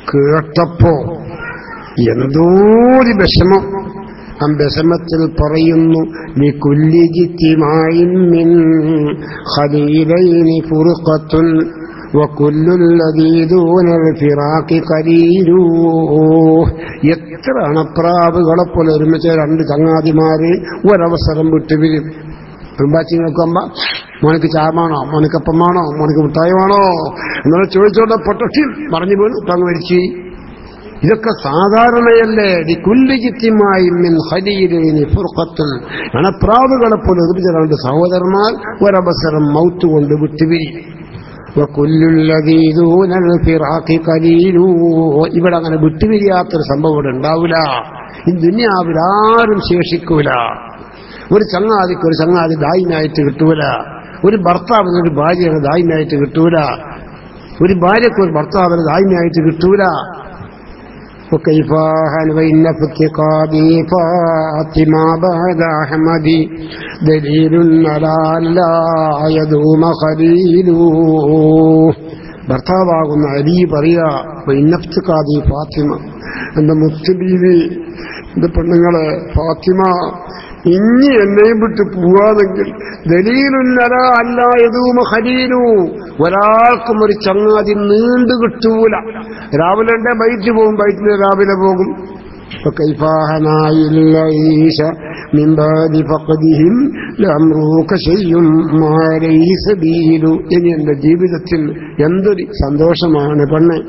കേട്ടപ്പോ എന്തോ ഒരു വിഷമം. ആ വിഷമത്തിൽ പറയുന്നു, ലികുല്ലി ജിത്തിമാഇൻ മിൻ ഖലീലൈനി ഫുർഖത്തുൻ വകുല്ലുൽ ലദീ ദൂനൽ ഫിറാഖി ഖലീലു. എത്ര അണപ്രാവുകളെ പോലെ ഒരുമിച്ച് രണ്ട് ചങ്ങാതിമാര് ഒരവസരം വിട്ടുപിരിയും. പെരുമ്പാച്ചി നോക്കുമ്പോ മോനക്ക് ചാമാണോ, മോനക്കപ്പമാണോ, മോനക്ക് മിഠായി വേണോ എന്നുള്ള ചോദിച്ചോണ്ട് പൊട്ടി പറഞ്ഞു വീണു, പങ്ക് മരിച്ചു. ഇതൊക്കെ സാധാരണയല്ലേ? ലികുല്ലിജിത്തിമായി മിൻ ഖലീലൈനി ഫുർഖത്തുൻ, അണപ്രാവുകളെ പോലെ ഒരുമിച്ച രണ്ട് സഹോദരന്മാർ ഒരവസരം മൗത്ത് കൊണ്ട് വിട്ടുപിരിയും. വകുല്ലുൽ ലദീ ദൂനൽ ഫിറാഖി ഖലീലു. ഇവിടെ അങ്ങനെ വിട്ടുപിരിയാത്തൊരു സംഭവം ഇവിടെ ഉണ്ടാവില്ല. ഈ ദുനിയാവിൽ ആരും ശേഷിക്കൂല. ഒരു ചങ്ങാതിക്ക് ഒരു ചങ്ങാതി ദായിനായിട്ട് കിട്ടൂല. ഒരു ഭർത്താവിന് ഒരു ഭാര്യയാണ് ദായിനായിട്ട് കിട്ടൂല. ഒരു ഭാര്യക്ക് ഒരു ഭർത്താവിന് ദായിനായിട്ട് കിട്ടൂല. ഭർത്താവാകുന്ന അലി പറയാ, ഇന്നഫ്തിഖാദി ഫാത്തിമ, എന്റെ മുത്തുബീവി, എന്റെ പെണ്ണുങ്ങളെ ഫാത്തിമ, ഇനി എന്നെയും വിട്ട് പോവാതെങ്കിൽ ദലീലുന്നല അല്ലായതൂമ ഖലീലു, ഒരാൾക്കും ഒരു ചങ്ങാതി നീണ്ടു കിട്ടൂല. രാവിലെ ഉണ്ടെ ബൈറ്റ് പോകും, ബൈറ്റിന് രാവിലെ പോകും. ഇനി എന്റെ ജീവിതത്തിൽ എന്തൊരു സന്തോഷമാണ് പെണ്ണെ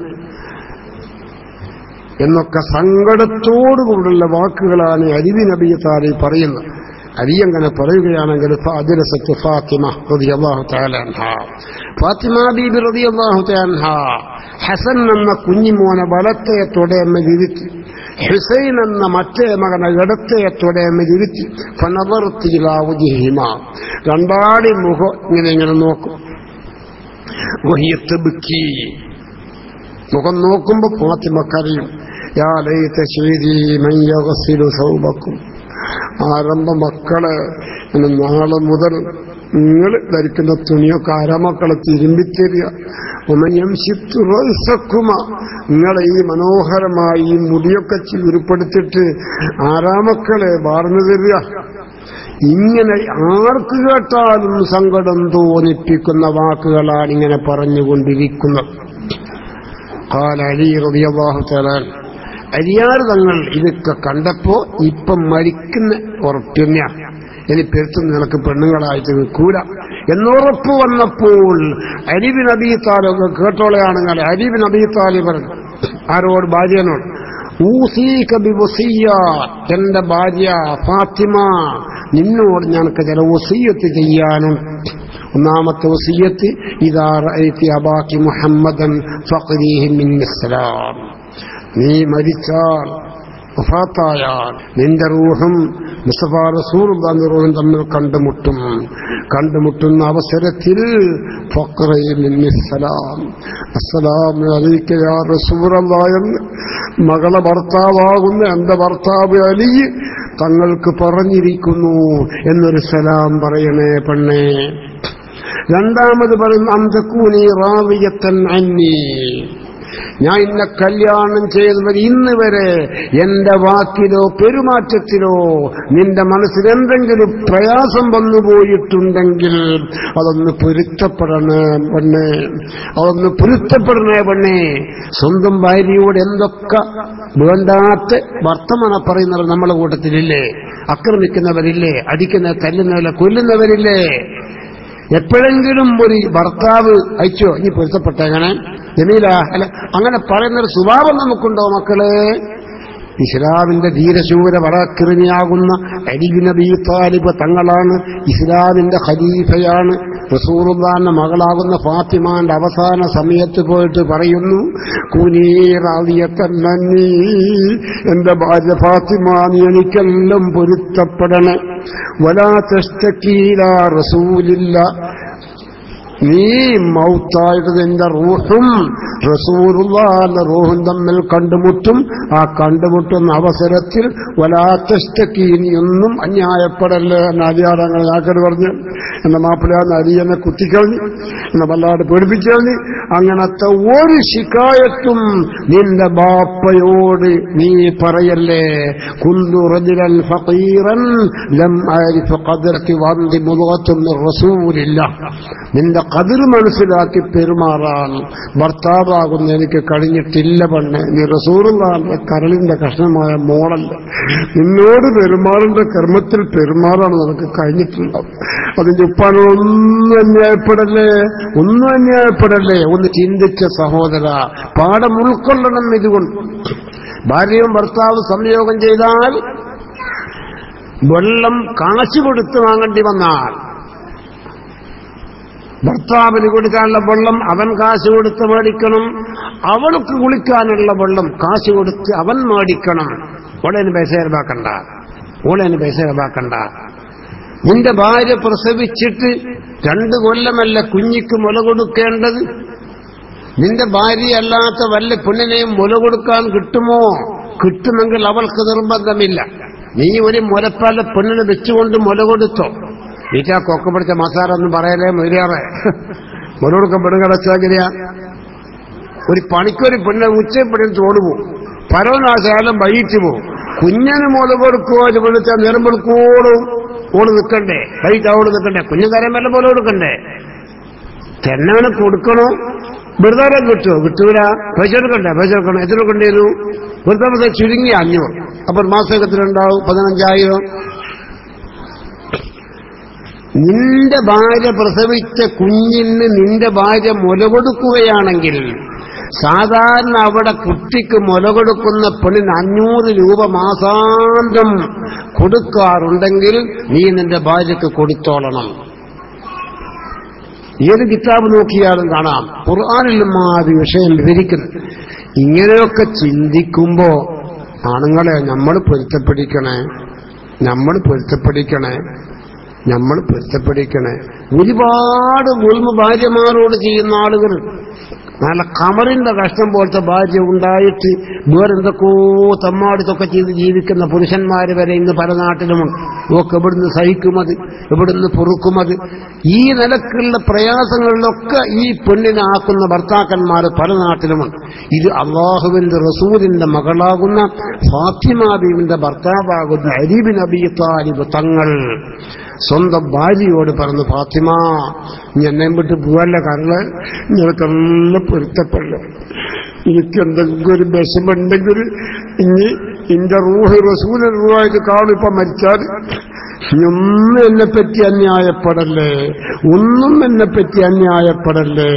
എന്നൊക്കെ സങ്കടത്തോടുകൂടുള്ള വാക്കുകളാണ് അലി നബി താലിബ് പറയുന്നത്. അലി അങ്ങനെ പറയുകയാണെങ്കിൽ ഫാത്തിമ റളിയല്ലാഹു തആല അൻഹാ, ഫാത്തിമ ബീബി റളിയല്ലാഹു തആല അൻഹാ ഹസൻ എന്ന കുഞ്ഞിമോനെ വലത്തെ തൊടയമ്മ ഇരുത്തി, ഹുസൈൻ എന്ന മറ്റേ മകനെ ഇടത്തെ തൊടയമ്മ ഇരുത്തി. ഫനദർതു ഇലാ വജ്ഹിഹിമാ, രണ്ടാടി മുഖം ഇങ്ങനെ നോക്കും. വഹിയ തബ്കി, മുഖം നോക്കുമ്പോ ഫാത്തിമ കരയും. യാ ലൈത ശീരി മൻ യഗ്സിലു സൗബക്കും, ആരംഭ മക്കളെ, നാളെ മുതൽ നിങ്ങൾ ധരിക്കുന്ന തുണിയൊക്കെ ആരാമക്കളെ തിരുമ്പിത്തരിക. നിങ്ങളെ ഈ മനോഹരമായി ഈ മുടിയൊക്കെ ചീർപ്പെടുത്തിട്ട് ആരാമക്കളെ വാർന്നു തരിക. ഇങ്ങനെ ആർക്ക് കേട്ടാലും സങ്കടം തോന്നിപ്പിക്കുന്ന വാക്കുകളാണ് ഇങ്ങനെ പറഞ്ഞുകൊണ്ടിരിക്കുന്നത്. അലി റളിയല്ലാഹു തആല അലിയാർ തങ്ങൾ ഇതൊക്കെ കണ്ടപ്പോ ഇപ്പം മരിക്കുന്ന ഉറപ്പില്ല, ഇനി പെരുത്തും നിനക്ക് പെണ്ണുങ്ങളായിട്ട് നിൽക്കൂല എന്നുറപ്പ് വന്നപ്പോൾ അലി ബിൻ അബീ താലിബ് കേട്ടോളയാണെങ്കിൽ അലി ബിൻ അബീ താലിബ് പറഞ്ഞു ആരോട്? ഭാര്യനോട്. ഊസീക ബിവസിയ്യ, എന്റെ ഭാര്യ ഫാത്തിമ, നിന്നോട് ഞങ്ങൾക്ക് ചില വസിയ്യത്ത് ചെയ്യാനും. ഒന്നാമത്തെ വസിയ്യത്ത്, ഇദാ റഅയ്തി അബാക്കി മുഹമ്മദൻ ഫഖ്രീഹി മിന്നസ്സലാം, നീ മരിച്ചാൽ വഫാത്തായാൽ നിന്റെ റൂഹും മുസ്തഫ റസൂലുള്ളാഹിന്റെ റൂഹും തമ്മിൽ കണ്ടുമുട്ടുന്ന അവസരത്തിൽ ഫഖ്രീഹി മിന്നസ്സലാം, അസ്സലാമു അലൈക യാ റസൂലല്ലാഹ് എന്ന് മകളെ ഭർത്താവാകുന്ന എന്റെ ഭർത്താവ് അലി തങ്ങൾക്ക് പറഞ്ഞിരിക്കുന്നു എന്നൊരു സലാം പറയണേ പെണ്ണേ. രണ്ടാമത് പറയുന്നു, അന്തകൂനി റാവിയത്തൻ അന്നി, ഞാൻ ഇന്നെ കല്യാണം ചെയ്തവർ ഇന്ന് വരെ എന്റെ വാക്കിലോ പെരുമാറ്റത്തിലോ നിന്റെ മനസ്സിൽ എന്തെങ്കിലും പ്രയാസം വന്നുപോയിട്ടുണ്ടെങ്കിൽ അതൊന്ന് പൊരുത്തപ്പെടണേ പെണ്ണേ. സ്വന്തം ഭാര്യയോട് എന്തൊക്കെ വേണ്ടാത്ത വർത്തമാനം പറയുന്നത് നമ്മളെ കൂട്ടത്തിലില്ലേ? ആക്രമിക്കുന്നവരില്ലേ, അടിക്കുന്ന തല്ലുന്നവരില്ല, കൊല്ലുന്നവരില്ലേ? എപ്പോഴെങ്കിലും ഒരു ഭർത്താവ് അയച്ചോ ഇനി പൊരുത്തപ്പെട്ട എങ്ങനെ ജമീല അല്ല അങ്ങനെ പറയുന്നൊരു സ്വഭാവം നമുക്കുണ്ടോ മക്കളെ? ഇസ്ലാമിന്റെ ധീരശൂര പരാക്രമിയാകുന്ന അലി ബിൻ അബീ ത്വാലിബ് തങ്ങളാണ് ഇസ്ലാമിന്റെ ഖലീഫയാണ്. റസൂലുള്ളാഹിന്റെ മകളാകുന്ന ഫാത്തിമാന്റെ അവസാന സമയത്ത് പോയിട്ട് പറയുന്നു, കുനീ റാദിയത്തൻ അന്നീ, എന്റെ ഭാര്യ ഫാത്തിമ നീ എനിക്കെല്ലാം പൊരുത്തപ്പെടണേ. വലാ തസ്തകീ ഇലാ റസൂലില്ലാഹ്, നീ മൗത്തായിട്ട് നിന്റെ റൂഹും റസൂലുള്ളാഹിന്റെ റൂഹും തമ്മിൽ കണ്ടുമുട്ടും. ആ കണ്ടുമുട്ടുന്ന അവസരത്തിൽ വലാ തസ്തകീ, നീ ഒന്നും അന്യായപ്പെടല്ലേ എന്ന അലിയാറങ്ങൾ ആക്കട് പറഞ്ഞു. എന്റെ മാപ്പിളാന്ന് അലിയെന്നെ കുത്തിക്കളഞ്ഞ്, എന്നെ വല്ലാതെ പേടിപ്പിക്കളഞ്ഞ്. അങ്ങനത്തെ ഒരു ശിക്കായത്തും നിന്റെ ബാപ്പയോട് നീ പറയല്ലേ. കുന്തു റജുലൻ ഫഖീറൻ ലം അരിഫ് ഖദ്റക വഅന്തി മുദ്ഗത്തുൻ മിർ റസൂലില്ലാഹ്, നിന്റെ ഖദർ മനസ്സിലാക്കി പെരുമാറാൻ ഭർത്താവാകുന്ന എനിക്ക് കഴിഞ്ഞിട്ടില്ല പെണ്ണെ. നീ റസൂലുള്ളാഹിന്റെ കരളിന്റെ കഷ്ണമായ മോളല്ല. നിന്നോട് പെരുമാറേണ്ട കർമ്മത്തിൽ പെരുമാറാൻ നമുക്ക് കഴിഞ്ഞിട്ടുണ്ടാവും. അതിന്റെ ഉപ്പാനൊന്നും അന്യായപ്പെടല്ലേ, ഒന്നും അന്യായപ്പെടല്ലേ. ഒന്ന് ചിന്തിച്ച സഹോദര, പാഠം ഉൾക്കൊള്ളണം. ഇതുകൊണ്ട് ഭാര്യയും ഭർത്താവ് സംയോഗം ചെയ്താൽ വെള്ളം കാശ് കൊടുത്ത് വാങ്ങേണ്ടി വന്നാൽ, ഭർത്താവിന് കുടിക്കാനുള്ള വെള്ളം അവൻ കാശ് കൊടുത്ത് മേടിക്കണം, അവൾക്ക് കുളിക്കാനുള്ള വെള്ളം കാശ് കൊടുത്ത് അവൻ മേടിക്കണം. ഓളേന് പൈസ ചെലവാക്കണ്ട, ഓളേന് പൈസ ചെലവാക്കണ്ട. നിന്റെ ഭാര്യ പ്രസവിച്ചിട്ട് 2 കൊല്ലമല്ല കുഞ്ഞിക്ക് മുല കൊടുക്കേണ്ടത്. നിന്റെ ഭാര്യയല്ലാത്ത വല്ല പെണ്ണിനെയും മുല കൊടുക്കാൻ കിട്ടുമോ? കിട്ടുമെങ്കിൽ അവൾക്ക് നിർബന്ധമില്ല. നീ ഒരു മുലപ്പാല പെണ്ണിനെ വെച്ചുകൊണ്ട് മുല കൊടുത്തോ. ഈറ്റാ കൊക്ക പിടിച്ച മസാറൊന്നും പറയലേ മുരിയാറെ. മുല കൊടുക്കാൻ പെണ്ണുകടച്ചാകില്ല. ഒരു പണിക്കൊരു പെണ്ണെ ഉച്ചപ്പെടുത്ത് ഓടുപോകും, പരവനാശാലം വൈകിട്ട് പോവും. കുഞ്ഞിന് മുല കൊടുക്കുവോ വിളിച്ചാൽ നിറമ്പെടുക്കോടും ഓട് നിൽക്കണ്ടേ, വൈകിട്ട് ഓട് നിൽക്കണ്ടേ, കുഞ്ഞു തരം വല്ല പോലെ കൊടുക്കണ്ടേ. തെന്നാണ് കൊടുക്കണോ? വെറുതെ കിട്ടുമോ? കിട്ടൂല. പൈസ എടുക്കണ്ടേ? പൈസ എടുക്കണം. എത്ര എടുക്കേണ്ടിയിരുന്നു? വെറുതെ ചുരുങ്ങി 500. അപ്പോൾ മാസത്തിലുണ്ടാവും 15,000. നിന്റെ ഭാര്യ പ്രസവിച്ച കുഞ്ഞിന് നിന്റെ ഭാര്യ മുല കൊടുക്കുകയാണെങ്കിൽ, സാധാരണ അവിടെ കുട്ടിക്ക് മുല കൊടുക്കുന്ന പെണ്ണിന് 500 രൂപ മാസാന്തം കൊടുക്കാറുണ്ടെങ്കിൽ നീ നിന്റെ ഭാര്യക്ക് കൊടുത്തോളണം. ഏത് കിതാബ് നോക്കിയാലും കാണാം ഖുർആനിലും ആ വിഷയം വിവരിക്കുന്നു. ഇങ്ങനെയൊക്കെ ചിന്തിക്കുമ്പോ ആണുങ്ങളെ നമ്മൾ പൊരുത്തപ്പെടിക്കണേ, നമ്മൾ പൊരുത്തപ്പെടിക്കണേ, നമ്മൾ പൊരുത്തപ്പെടിക്കണേ. ഒരുപാട് ഉൾമ ഭാര്യമാരോട് ചെയ്യുന്ന ആളുകൾ, നല്ല കമറിന്റെ കഷ്ടം പോലത്തെ ഭാര്യ ഉണ്ടായിട്ട് വേറെന്തൊക്കെയോ തമ്മാടിത്തൊക്കെ ചെയ്ത് ജീവിക്കുന്ന പുരുഷന്മാര് വരെ ഇന്ന് പല നാട്ടിലുമുണ്ട്. ഒക്കെ എവിടുന്ന് സഹിക്കുമത്, എവിടുന്ന് പൊറുക്കുമത്. ഈ നിലക്കുള്ള പ്രയാസങ്ങളിലൊക്കെ ഈ പെണ്ണിനെ ആക്കുന്ന ഭർത്താക്കന്മാർ പല നാട്ടിലുമുണ്ട്. ഇത് അല്ലാഹുവിന്റെ റസൂലിന്റെ മകളാകുന്ന ഫാത്തിമ ബീവിന്റെ ഭർത്താവാകുന്ന അലി ബിൻ അബീ ത്വാലിബ് തങ്ങൾ സ്വന്തം ഭാര്യയോട് പറഞ്ഞു, ഫാത്തിമ നീ എന്നെ വിട്ട് പോവല്ല, കാരണം നിനക്കെല്ലാം പൊരുത്തപ്പെടല. എനിക്കെന്തെങ്കിലും ഒരു വിഷമുണ്ടെങ്കിൽ ഇനി എന്റെ റൂഹ് റസൂലിന്റെ റൂഹായിട്ട് കാണും. ഇപ്പൊ മരിച്ചാൽ ഒന്നും എന്നെപ്പറ്റി അന്യായപ്പെടല്ലേ, ഒന്നും എന്നെപ്പറ്റി അന്യായപ്പെടല്ലേ.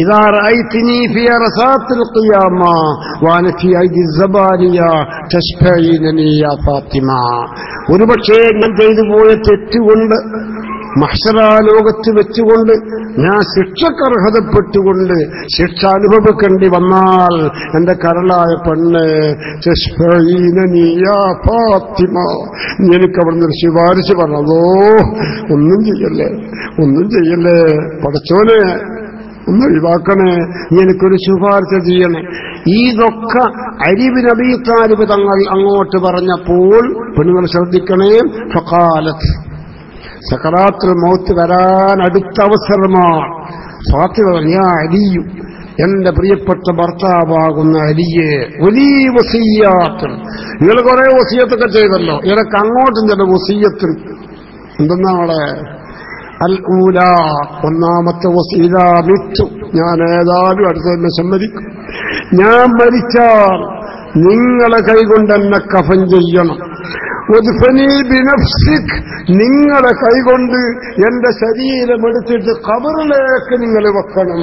إذا رأيتني في عرصات القيامة وأنا في أيدي الزبانية تشفعينني يا فاطمة. ഒരുപക്ഷേ ഞാൻ ചെയ്തു പോയ തെറ്റുകൊണ്ട് മഹ്ശറാ ലോകത്ത് വെച്ചുകൊണ്ട് ഞാൻ ശിക്ഷക്കർഹതപ്പെട്ടുകൊണ്ട് ശിക്ഷ അനുഭവിക്കേണ്ടി വന്നാൽ എന്റെ കരളായ പെണ്ണ് തശ്ഫഈനനി യാ ഫാത്തിമ, നീ എനിക്ക് അവിടുന്ന് ഒരു ശുപാർശ പറഞ്ഞതോ. ഒന്നും ചെയ്യല്ലേ, ഒന്നും ചെയ്യല്ലേ പടച്ചോനെ, ഒന്ന് ഒഴിവാക്കണേ, നീ എനിക്കൊരു ശുപാർശ ചെയ്യണേ. ഇതൊക്കെ അലി ബിൻ അബീ ത്വാലിബ് തങ്ങൾ അങ്ങോട്ട് പറഞ്ഞപ്പോൾ പെണ്ണുങ്ങൾ ശ്രദ്ധിക്കണേ. ഫഖാലത്ത്, സകറാത്തുൽ മൗത്ത് വരാൻ അടുത്ത അവസരമാണ്. ഫാത്തിമ പറഞ്ഞു, യാ അലിയു, എന്റെ പ്രിയപ്പെട്ട ഭർത്താവാകുന്ന അലിയെ, വലിയ വസിയ്യാത്ത്, നിങ്ങൾ കുറെ വസിയത്തൊക്കെ ചെയ്തല്ലോ, എനിക്ക് അങ്ങോട്ടും ചില വസിയത്ത് എന്തെന്നാണ്. അൽ ഊല, ഒന്നാമത്തെ വസീല മിച്ചു, ഞാൻ ഏതായാലും അടുത്ത തന്നെ സമ്മതിക്കും. ഞാൻ മരിച്ചാൽ നിങ്ങളെ കൈകൊണ്ട് എന്നെ കഫൻ ചെയ്യണം. ഉദ്ഫനി ബിനഫ്സിക്, നിങ്ങളെ കൈകൊണ്ട് എന്റെ ശരീരം എടുത്തിട്ട് ഖബറിലേക്ക് നിങ്ങൾ വെക്കണം.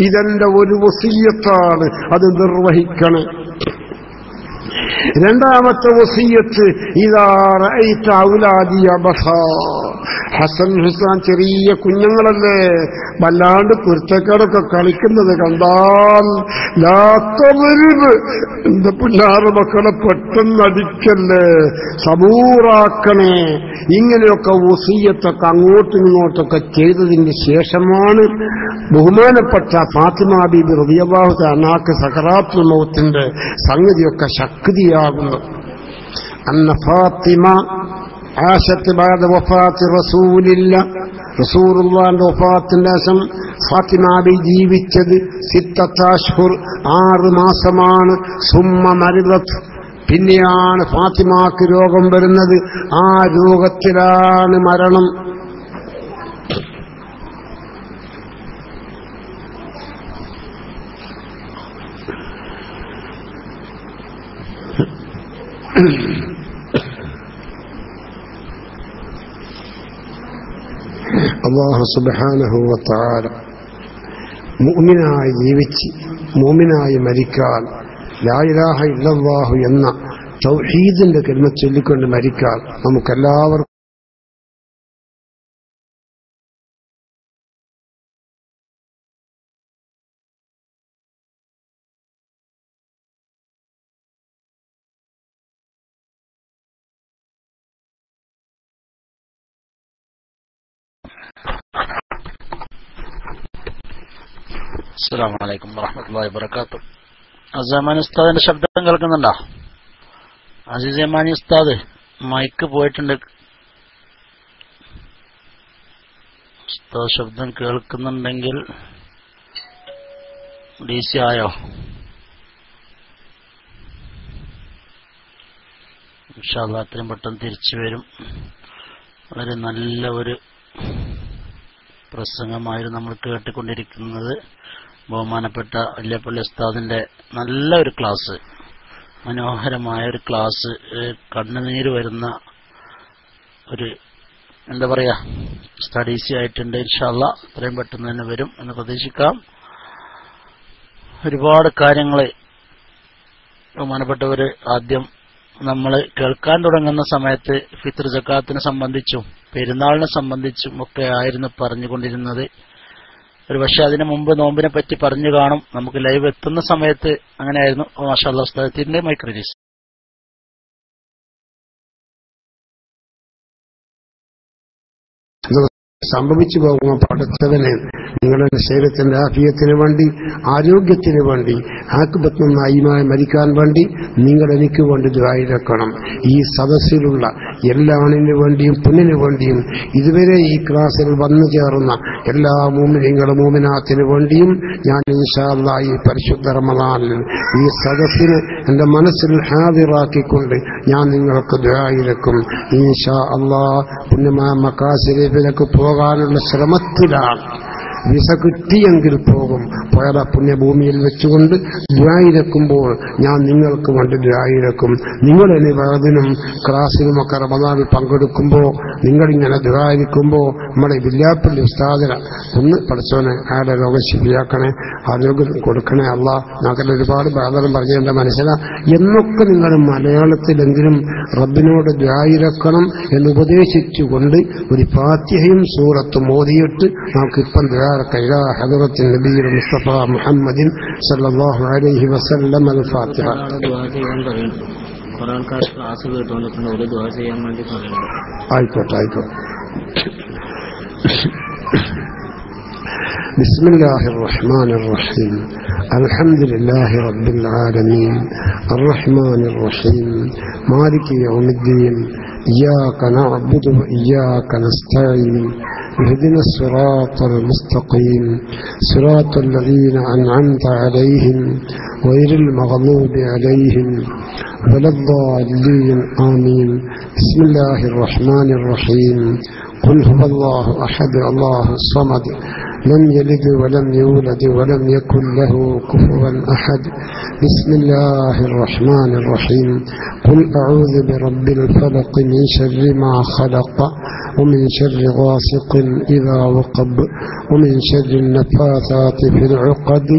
ഇതെന്റെ ഒരു വസിയ്യത്താണ്, അത് നിർവഹിക്കണം. രണ്ടാമത്തെ വസിയ്യത്ത്, ഇദാ റഅയ്ത ഔലാദി അബസാ, ഹസൻ ഹുസൈൻ ചെറിയ കുഞ്ഞുങ്ങളല്ലേ, വല്ലാണ്ട് കുരുത്തക്കേടൊക്കെ കളിക്കുന്നത് കണ്ടാൽ ലാ തദ്രിബ്, എന്റെ പുന്നാറ് മക്കളെ പെട്ടെന്ന് അടിക്കല്ലേ, സബൂറാക്കണേ. ഇങ്ങനെയൊക്കെ വസിയ്യത്തൊക്കെ അങ്ങോട്ടും ഇങ്ങോട്ടൊക്കെ ചെയ്തതിന് ശേഷമാണ് ബഹുമാനപ്പെട്ട ഫാത്തിമ ബീബി റളിയല്ലാഹു തആലക്ക് സകറാത്തുൽ മൗത്തിന്റെ സംഗതിയൊക്കെ ശക്തിയാകുന്നു. അന്ന ഫാത്തിമ ആശത്ത് ബഅദ വഫാത്തി റസൂലില്ലാഹ്, റസൂലുള്ളാഹിന്റെ വഫാത്തിന്റെ ശേഷം ഫാത്തിമ ബി ജീവിച്ചത് 6 അശ്ഹുർ, 6 മാസമാണ്. സുമ്മ മരിദത്, പിന്നെയാണ് ഫാത്തിമാക്ക് രോഗം വരുന്നത്. ആ രോഗത്തിലാണ് മരണം. അല്ലാഹു സുബ്ഹാനഹു വ തആല മുഅ്മിനായി ജീവിച്ച് മുഅ്മിനായി മരിക്കാൻ, ലാ ഇലാഹ ഇല്ലല്ലാഹു എന്ന തൗഹീദിന്റെ കലിമ ചൊല്ലിക്കൊണ്ട് മരിക്കാൻ നമുക്കെല്ലാവർക്കും
അസ്സലാമു അലൈക്കും വറഹ്മത്തുള്ളാഹി വബറകാതുഹു. അസമാനി ഉസ്താദിന്റെ ശബ്ദം കേൾക്കുന്നുണ്ടോ? അസീസ് യമാനി ഉസ്താദ്, മൈക്ക് പോയിട്ടുണ്ട്. ഉസ്താദ് ശബ്ദം കേൾക്കുന്നുണ്ടെങ്കിൽ DC ആയോ? ഇൻഷാ അല്ലാഹ് എത്രയും പെട്ടെന്ന് തിരിച്ചു വരും. വളരെ നല്ല ഒരു പ്രസംഗമായിരുന്നു നമ്മൾ കേട്ടുകൊണ്ടിരിക്കുന്നത്. ബഹുമാനപ്പെട്ട വല്യപ്പള്ളി ഉസ്താദിന്റെ നല്ലൊരു ക്ലാസ്, മനോഹരമായ ഒരു ക്ലാസ്, കണ്ണുനീര് വരുന്ന ഒരു എന്താ പറയാ സ്റ്റഡീസ് ആയിട്ടുണ്ട്. ഇൻഷാ അല്ലാഹ് എത്രയും പെട്ടെന്ന് തന്നെ വരും എന്ന് പ്രതീക്ഷിക്കാം. ഒരുപാട് കാര്യങ്ങൾ ബഹുമാനപ്പെട്ടവര് ആദ്യം നമ്മൾ കേൾക്കാൻ തുടങ്ങുന്ന സമയത്ത് ഫിത്ർ സക്കാത്തിനെ സംബന്ധിച്ചും പെരുന്നാളിനെ സംബന്ധിച്ചും ഒക്കെ ആയിരുന്നു പറഞ്ഞുകൊണ്ടിരുന്നത്. ഒരു പക്ഷെ അതിനു മുമ്പ് നോമ്പിനെ പറ്റി പറഞ്ഞു കാണും. നമുക്ക് ലൈവ് എത്തുന്ന സമയത്ത് അങ്ങനെയായിരുന്നു. മാഷാ അല്ലാഹ് ഉസ്താദിന്റെ മൈക്ക് റിലീസ്.
സംഭവിച്ചു പോകുമ്പോൾ പടച്ചവനെ നിങ്ങളുടെ ശരീരത്തിന്റെ ആഫിയത്തിന് വേണ്ടി, ആരോഗ്യത്തിന് വേണ്ടി, ആക്ബത്ത് നന്നായി മരിക്കാൻ വേണ്ടി നിങ്ങൾ എനിക്ക് വേണ്ടി ദുആയിരക്കണം. ഈ സദസ്സിലുള്ള എല്ലാ ആണിനു വേണ്ടിയും പെണ്ണിനു വേണ്ടിയും ഇതുവരെ ഈ ക്ലാസ്സിൽ വന്നു ചേർന്ന എല്ലാ മുഅ്മിനീങ്ങളും മുഅ്മിനാത്തിനു വേണ്ടിയും ഞാൻ ഇൻഷാ അല്ലാഹ് ഈ പരിശുദ്ധ റമളാനിൽ ഈ സദസ്സിനെ എന്റെ മനസ്സിൽ ഹാദിറാക്കിക്കൊണ്ട് ഞാൻ നിങ്ങൾക്ക് ദുആയിരക്കും. ഇൻഷാ അല്ലാഹ് പുണ്യമായ മക്ക ശരീഫിലേക്ക് പോകാനുള്ള ശ്രമത്തിലാണ്. വിസ കിട്ടിയെങ്കിൽ പോകും. പോയാൽ പുണ്യഭൂമിയിൽ വെച്ചുകൊണ്ട് ദ്വായിരക്കുമ്പോൾ ഞാൻ നിങ്ങൾക്ക് വേണ്ടി ദ്വായിരക്കും. നിങ്ങളിനി വേദനും ക്ലാസ്സിനുമൊക്കെ റമദാനിൽ പങ്കെടുക്കുമ്പോൾ നിങ്ങളിങ്ങനെ ദ്വായിരിക്കുമ്പോൾ നമ്മുടെ വില്യാപ്പള്ളി ഉസ്താദിനെ ഒന്ന് പഠിച്ചോനെ അയാളുടെ രോഗം ശരിയാക്കണേ, ആരോഗ്യം കൊടുക്കണേ അല്ലാ, ഞങ്ങൾക്ക് ഒരുപാട് ബാധകം പറഞ്ഞ എന്റെ മനസ്സിലാ എന്നൊക്കെ നിങ്ങൾ മലയാളത്തിലെങ്കിലും റബ്ബിനോട് ദ്വായിരക്കണം എന്ന് ഉപദേശിച്ചുകൊണ്ട് ഒരു ഫാത്തിഹയും സൂറത്തും ഓതിയിട്ട് നമുക്കിപ്പം إلى حضرة النبي المصطفى محمد صلى الله عليه وسلم الفاتحة. بسم الله الرحمن الرحيم. الحمد لله رب العالمين الرحمن الرحيم مالك يوم الدين إياك نعبد وإياك نستعين اهدنا الصراط المستقيم صراط الذين أنعمت عليهم غير المغضوب عليهم ولا الضالين آمين. بسم الله الرحمن الرحيم. قل هو الله أحد الله الصمد لم يلد ولم يولد ولم يكن له كفوا أحد. بسم الله الرحمن الرحيم. قل أعوذ برب الفلق من شر ما خلق ومن شر غاسق إذا وقب ومن شر النفاثات في العقد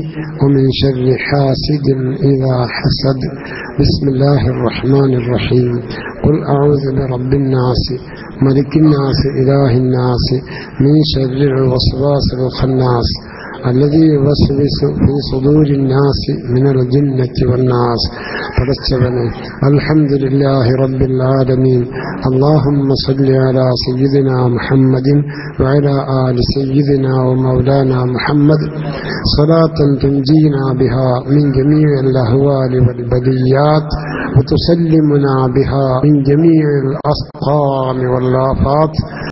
ومن شر حاسد إذا حسد. بسم الله الرحمن الرحيم. قل أعوذ برب الناس ملك الناس إله الناس من شر الوسواس الخناس الذي يوسوس في صدور الناس من الجنة والناس. പടച്ചവനെ, അൽഹംദുലില്ലാഹി റബ്ബിൽ ആലമീൻ. اللهم صل على سيدنا محمد وعلى آل سيدنا ومولانا محمد صلاة تنجينا بها من جميع الأهوال والبليات وتسلمنا بها من جميع الأسقام والآفات